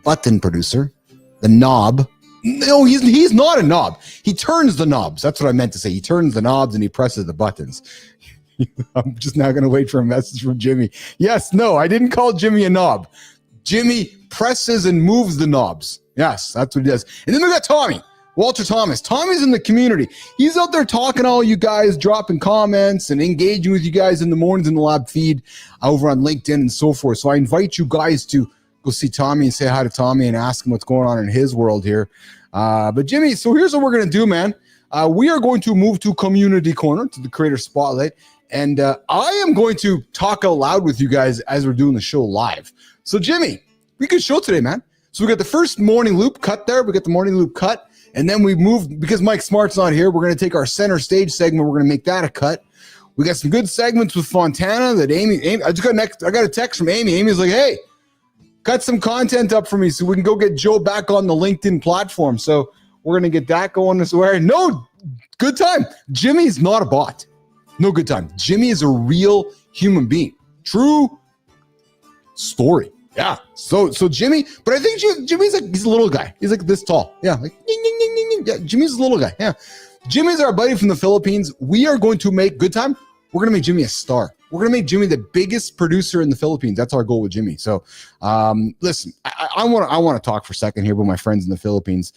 button producer, the knob." No, he's not a knob. He turns the knobs. That's what I meant to say. He turns the knobs and he presses the buttons. I'm just now going to wait for a message from Jimmy. Yes, no, I didn't call Jimmy a knob. Jimmy presses and moves the knobs. Yes, that's what he does. And then we got Tommy, Walter Thomas. Tommy's in the community. He's out there talking to all you guys, dropping comments and engaging with you guys in the mornings in the lab feed over on LinkedIn and so forth. So I invite you guys to go see Tommy and say hi to Tommy and ask him what's going on in his world here. But Jimmy, so here's what we're going to do, man. We are going to move to Community Corner, to the Creator Spotlight. And I am going to talk out loud with you guys as we're doing the show live. So Jimmy, we good show today, man. So we got the first morning loop cut there. We got the morning loop cut. And then we moved, because Mike Smart's not here, we're going to take our center stage segment. We're going to make that a cut. We got some good segments with Fontana that Amy I got a text from Amy. Amy's like, hey, cut some content up for me so we can go get Joe back on the LinkedIn platform. So we're going to get that going this way. No, good time. Jimmy's not a bot. No good time. Jimmy is a real human being. True story. Yeah. So Jimmy, but I think Jimmy's he's a little guy. He's like this tall. Yeah. Like, yeah, Jimmy's a little guy. Yeah. Jimmy's our buddy from the Philippines. We are going to make good time. We're going to make Jimmy a star. We're going to make Jimmy the biggest producer in the Philippines. That's our goal with Jimmy. So listen, I want to talk for a second here with my friends in the Philippines.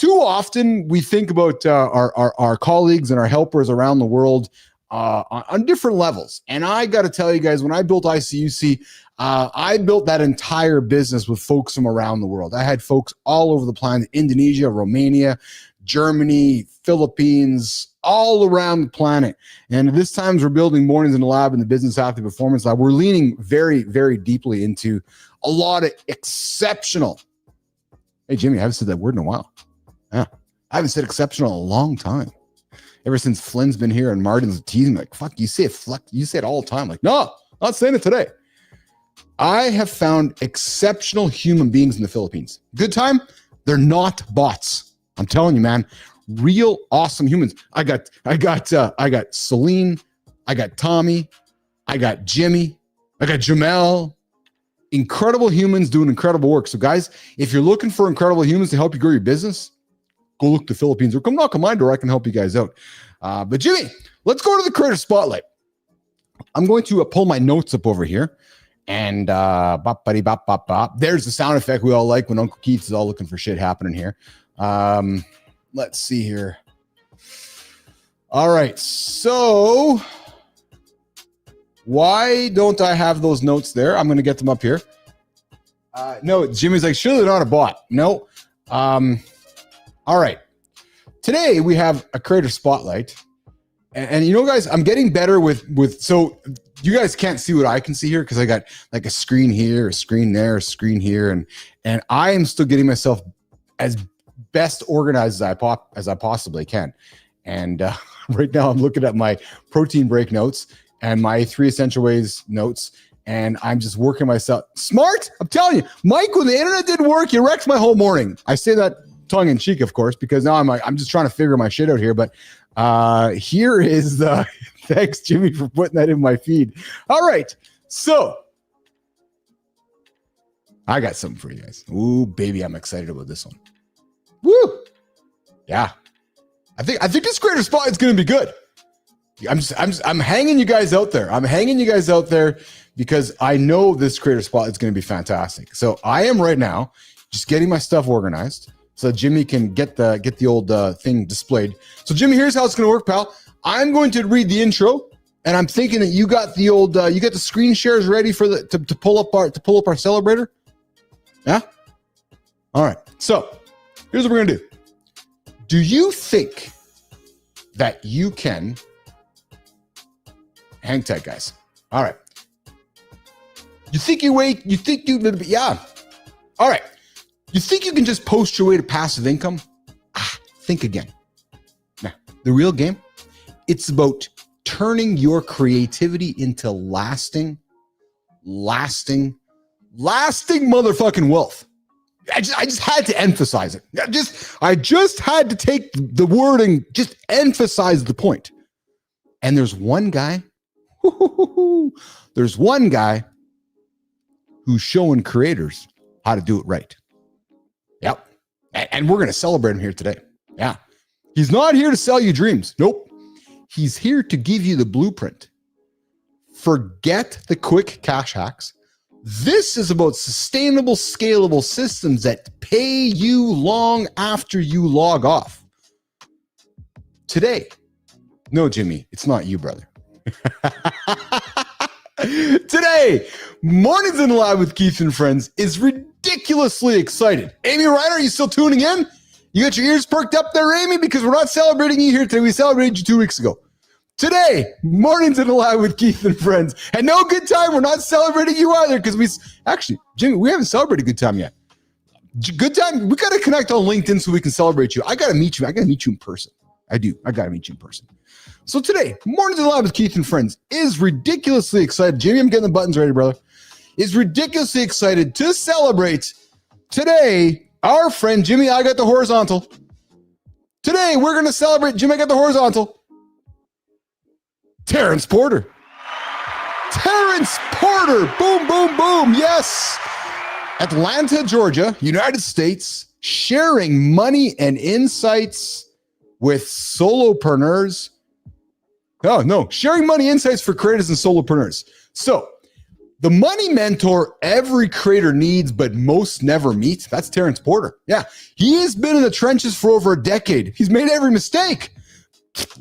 too often we think about our colleagues and our helpers around the world on different levels. And I got to tell you guys, when I built ICUC, I built that entire business with folks from around the world. I had folks all over the planet: Indonesia, Romania, Germany, Philippines, all around the planet. And at this time, we're building Mornings in the Lab and the Business Athlete Performance Lab. We're leaning very, very deeply into a lot of exceptional. Hey, Jimmy, I haven't said that word in a while. Yeah, I haven't said exceptional in a long time. Ever since Flynn's been here and Martin's teasing me, like, fuck, you say it, you say it all the time. Like, no, not saying it today. I have found exceptional human beings in the Philippines. Good time. They're not bots. I'm telling you, man, real awesome humans. I got Celine, I got Tommy, I got Jimmy, I got Jamel. Incredible humans doing incredible work. So guys, if you're looking for incredible humans to help you grow your business, go look to the Philippines or come knock on my door. I can help you guys out. But Jimmy, let's go to the creator spotlight. I'm going to pull my notes up over here. And there's the sound effect we all like when Uncle Keith is all looking for shit happening here. Let's see here. All right. So why don't I have those notes there? I'm going to get them up here. No, Jimmy's like, surely they're not a bot. No. All right. Today we have a creator spotlight. And you know, guys, I'm getting better with so you guys can't see what I can see here because I got like a screen here, a screen there, a screen here, and I am still getting myself as best organized as I possibly can. And right now I'm looking at my protein break notes and my 3 essential ways notes, and I'm just working myself smart. I'm telling you, Mike, when the internet didn't work, you wrecked my whole morning. I say that tongue in cheek, of course, because now I'm just trying to figure my shit out here. But here is the thanks, Jimmy, for putting that in my feed. All right, so I got something for you guys. Ooh, baby, I'm excited about this one. Woo! Yeah, I think this creator spot is going to be good. I'm hanging you guys out there. I'm hanging you guys out there because I know this creator spot is going to be fantastic. So I am right now just getting my stuff organized so Jimmy can get the old thing displayed. So Jimmy, here's how it's going to work, pal. I'm going to read the intro, and I'm thinking that you got the old you got the screen shares ready for to pull up our celebrator. Yeah. All right. So here's what we're gonna do. Do you think that you can hang tight, guys? All right. You think yeah. All right. You think you can just post your way to passive income? Think again. Now, the real game, it's about turning your creativity into lasting motherfucking wealth. I just had to emphasize it. I just had to take the word and just emphasize the point. And there's one guy who's showing creators how to do it right. Yep. And we're going to celebrate him here today. Yeah. He's not here to sell you dreams. Nope. He's here to give you the blueprint. Forget the quick cash hacks. This is about sustainable, scalable systems that pay you long after you log off. Today, no, Jimmy, it's not you, brother. Today, Mornings in the Lab with Keith and Friends is ridiculously excited. Amy Ryder, are you still tuning in? You got your ears perked up there, Amy? Because we're not celebrating you here today. We celebrated you 2 weeks ago. Today, Mornings in the Lab with Keith and Friends. And no good time. We're not celebrating you either because actually, Jimmy, we haven't celebrated good time yet. Good time. We got to connect on LinkedIn so we can celebrate you. I got to meet you. I got to meet you in person. I do. I got to meet you in person. So today, Mornings in the Lab with Keith and Friends is ridiculously excited. Jimmy, I'm getting the buttons ready, brother. Is ridiculously excited to celebrate today our friend Jimmy. I got the horizontal. Today, we're going to celebrate Jimmy. I got the horizontal. Terrence Porter. Terrence Porter. Boom, boom, boom. Yes. Atlanta, Georgia, United States, sharing money and insights with solopreneurs. Oh, no. Sharing money insights for creators and solopreneurs. So The money mentor every creator needs, but most never meet. That's Terrence Porter. Yeah, he has been in the trenches for over a decade. He's made every mistake.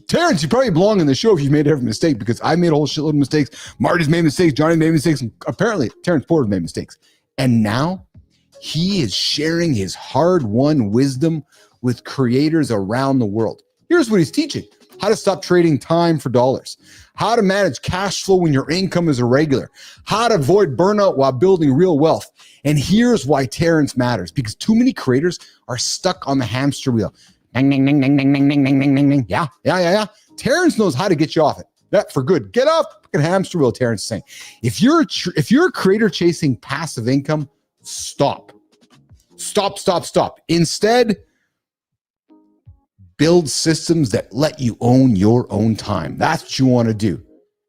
Terrence, you probably belong in the show if you've made every mistake, because I made a whole shitload of mistakes. Marty's made mistakes. Johnny made mistakes. And apparently, Terrence Porter made mistakes. And now he is sharing his hard-won wisdom with creators around the world. Here's what he's teaching: how to stop trading time for dollars, how to manage cash flow when your income is irregular, how to avoid burnout while building real wealth. And here's why Terrence matters: because too many creators are stuck on the hamster wheel. Ding, ding, ding, ding, ding, ding, ding, ding, ding, ding, ding. Yeah. Terrence knows how to get you off it. That for good. Get off the fucking hamster wheel, Terrence is saying. If you're a creator chasing passive income, stop. Instead, build systems that let you own your own time. That's what you want to do.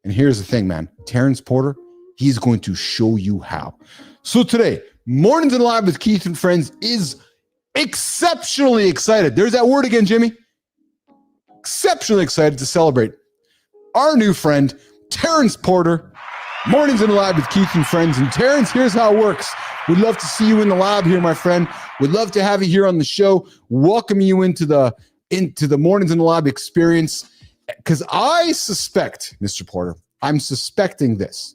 And here's the thing, man. Terrence Porter, he's going to show you how. So today, Mornings in Live with Keith and Friends is exceptionally excited. There's that word again, Jimmy. Exceptionally excited to celebrate our new friend, Terrence Porter. Mornings in Live with Keith and Friends. And Terrence, here's how it works. We'd love to see you in the lab here, my friend. We'd love to have you here on the show. Welcome you into the Mornings in the Lab experience. Because I suspect, Mr. Porter, I'm suspecting this.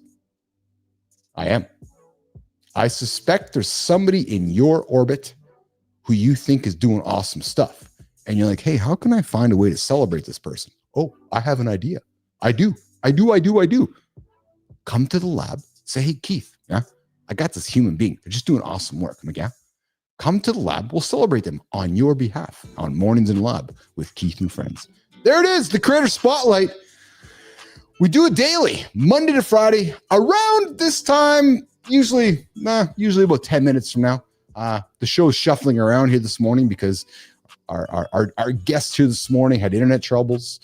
I suspect there's somebody in your orbit who you think is doing awesome stuff. And you're like, hey, how can I find a way to celebrate this person? Oh, I have an idea. I do. Come to the lab. Say, hey, Keith, yeah, I got this human being. They're just doing awesome work. Yeah. Come to the lab. We'll celebrate them on your behalf on Mornings in Lab with Keith and Friends. There it is, the Creator Spotlight. We do it daily, Monday to Friday, around this time, usually about 10 minutes from now. The show is shuffling around here this morning because our guest here this morning had internet troubles,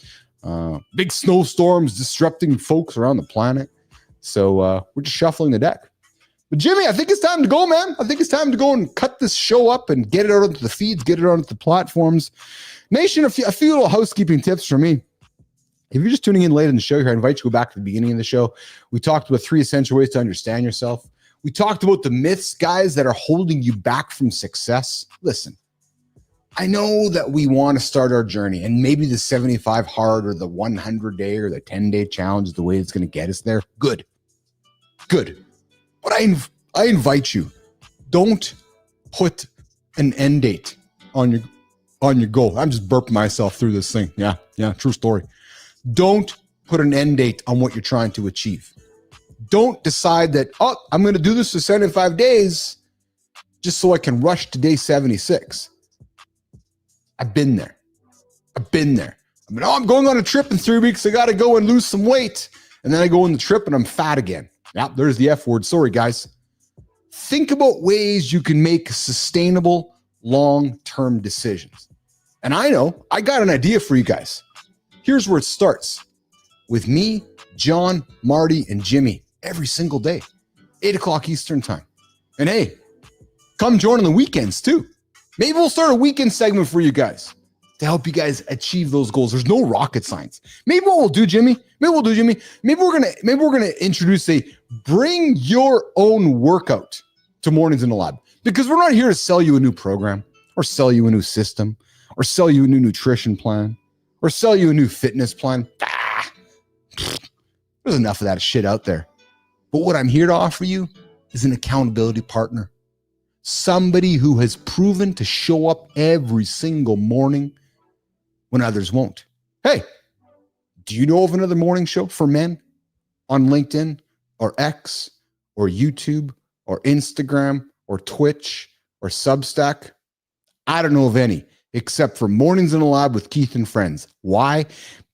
big snowstorms disrupting folks around the planet. So we're just shuffling the deck. But Jimmy, I think it's time to go, man. I think it's time to go and cut this show up and get it out onto the feeds, get it out onto the platforms. Nation, a few little housekeeping tips for me. If you're just tuning in late in the show here, I invite you to go back to the beginning of the show. We talked about 3 essential ways to understand yourself. We talked about the myths, guys, that are holding you back from success. Listen, I know that we want to start our journey, and maybe the 75 hard or the 100-day or the 10-day challenge is the way it's going to get us there. Good. But I invite you, don't put an end date on your goal. I'm just burping myself through this thing. Yeah, true story. Don't put an end date on what you're trying to achieve. Don't decide that, I'm going to do this for 75 days just so I can rush to day 76. I've been there. I'm going on a trip in 3 weeks. I got to go and lose some weight. And then I go on the trip and I'm fat again. Yeah, there's the F word. Sorry, guys. Think about ways you can make sustainable long-term decisions. And I know I got an idea for you guys. Here's where it starts. With me, John, Marty, and Jimmy every single day, 8 o'clock Eastern time. And hey, come join on the weekends too. Maybe we'll start a weekend segment for you guys to help you guys achieve those goals. There's no rocket science. Maybe what we'll do, Jimmy, maybe we're gonna introduce a bring your own workout to Mornings in the Lab, because we're not here to sell you a new program or sell you a new system or sell you a new nutrition plan or sell you a new fitness plan. There's enough of that shit out there. But what I'm here to offer you is an accountability partner. Somebody who has proven to show up every single morning when others won't. Hey, do you know of another morning show for men on LinkedIn or X or YouTube or Instagram or Twitch or Substack? I don't know of any except for Mornings in the Lab with Keith and Friends. Why?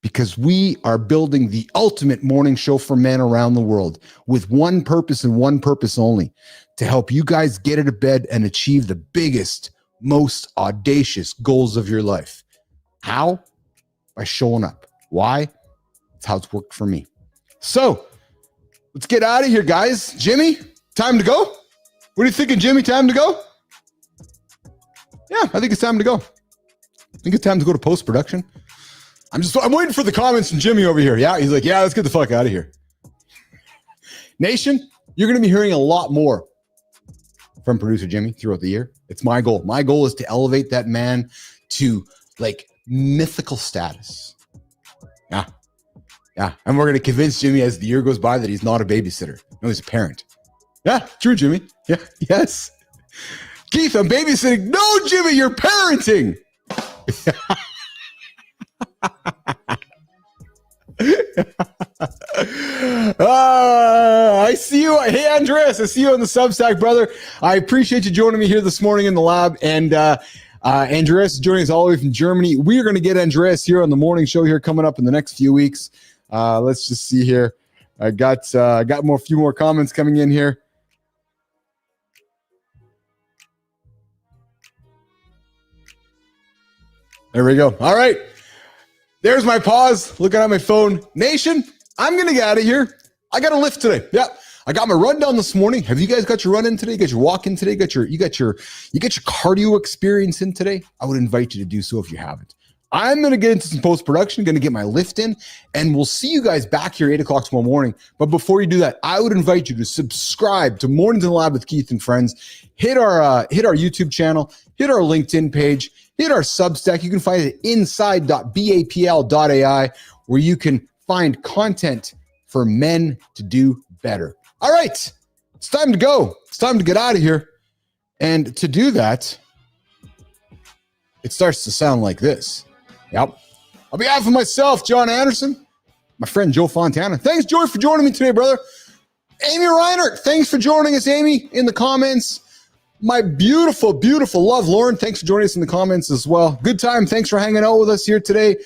Because we are building the ultimate morning show for men around the world with one purpose and one purpose only: to help you guys get out of bed and achieve the biggest, most audacious goals of your life. How? By showing up. Why? That's how it's worked for me. So let's get out of here, guys. Jimmy, time to go? What are you thinking, Jimmy? Time to go? Yeah, I think it's time to go. I think it's time to go to post-production. I'm waiting for the comments from Jimmy over here. Yeah, he's like, yeah, let's get the fuck out of here. Nation, You're going to be hearing a lot more from producer Jimmy throughout the year. It's my goal. My goal is to elevate that man to like mythical status. Yeah. Yeah. And we're going to convince Jimmy as the year goes by that he's not a babysitter. No, he's a parent. Yeah. True, Jimmy. Yeah. Yes. Keith, I'm babysitting. No, Jimmy, you're parenting. I see you. Hey, Andreas, I see you on the Substack, brother. I appreciate you joining me here this morning in the lab. And Andreas is joining us all the way from Germany. We are going to get Andreas here on the morning show here coming up in the next few weeks. Let's just see here. I got few more comments coming in here. There we go. All right. There's my pause. Looking at my phone. Nation, I'm going to get out of here. I got a lift today. Yep. I got my run down this morning. Have you guys got your run in today? You got your walk in today? You got your cardio experience in today? I would invite you to do so if you haven't. I'm going to get into some post-production, going to get my lift in, and we'll see you guys back here 8 o'clock tomorrow morning. But before you do that, I would invite you to subscribe to Mornings in the Lab with Keith and Friends. Hit our YouTube channel, hit our LinkedIn page, hit our Substack. You can find it inside.bapl.ai, where you can find content for men to do better. All right, it's time to go. It's time to get out of here. And to do that, it starts to sound like this. Yep. On behalf of myself, John Anderson, my friend Joe Fontana. Thanks, Joy, for joining me today, brother. Amy Reinert, thanks for joining us, Amy, in the comments. My beautiful, beautiful love, Lauren, thanks for joining us in the comments as well. Good time. Thanks for hanging out with us here today.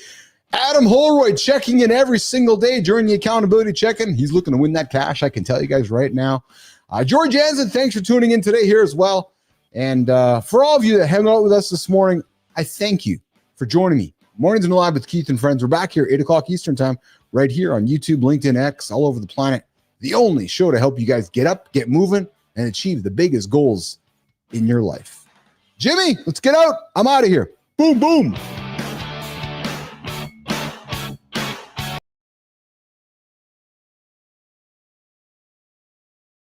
Adam Holroyd checking in every single day during the accountability check-in. He's looking to win that cash, I can tell you guys right now. Jory Jansen, thanks for tuning in today here as well. And for all of you that hang out with us this morning, I thank you for joining me. Mornings in the Lab with Keith and Friends. We're back here 8 o'clock Eastern time, right here on YouTube, LinkedIn, X, all over the planet. The only show to help you guys get up, get moving, and achieve the biggest goals in your life. Jimmy, let's get out. I'm out of here. Boom, boom.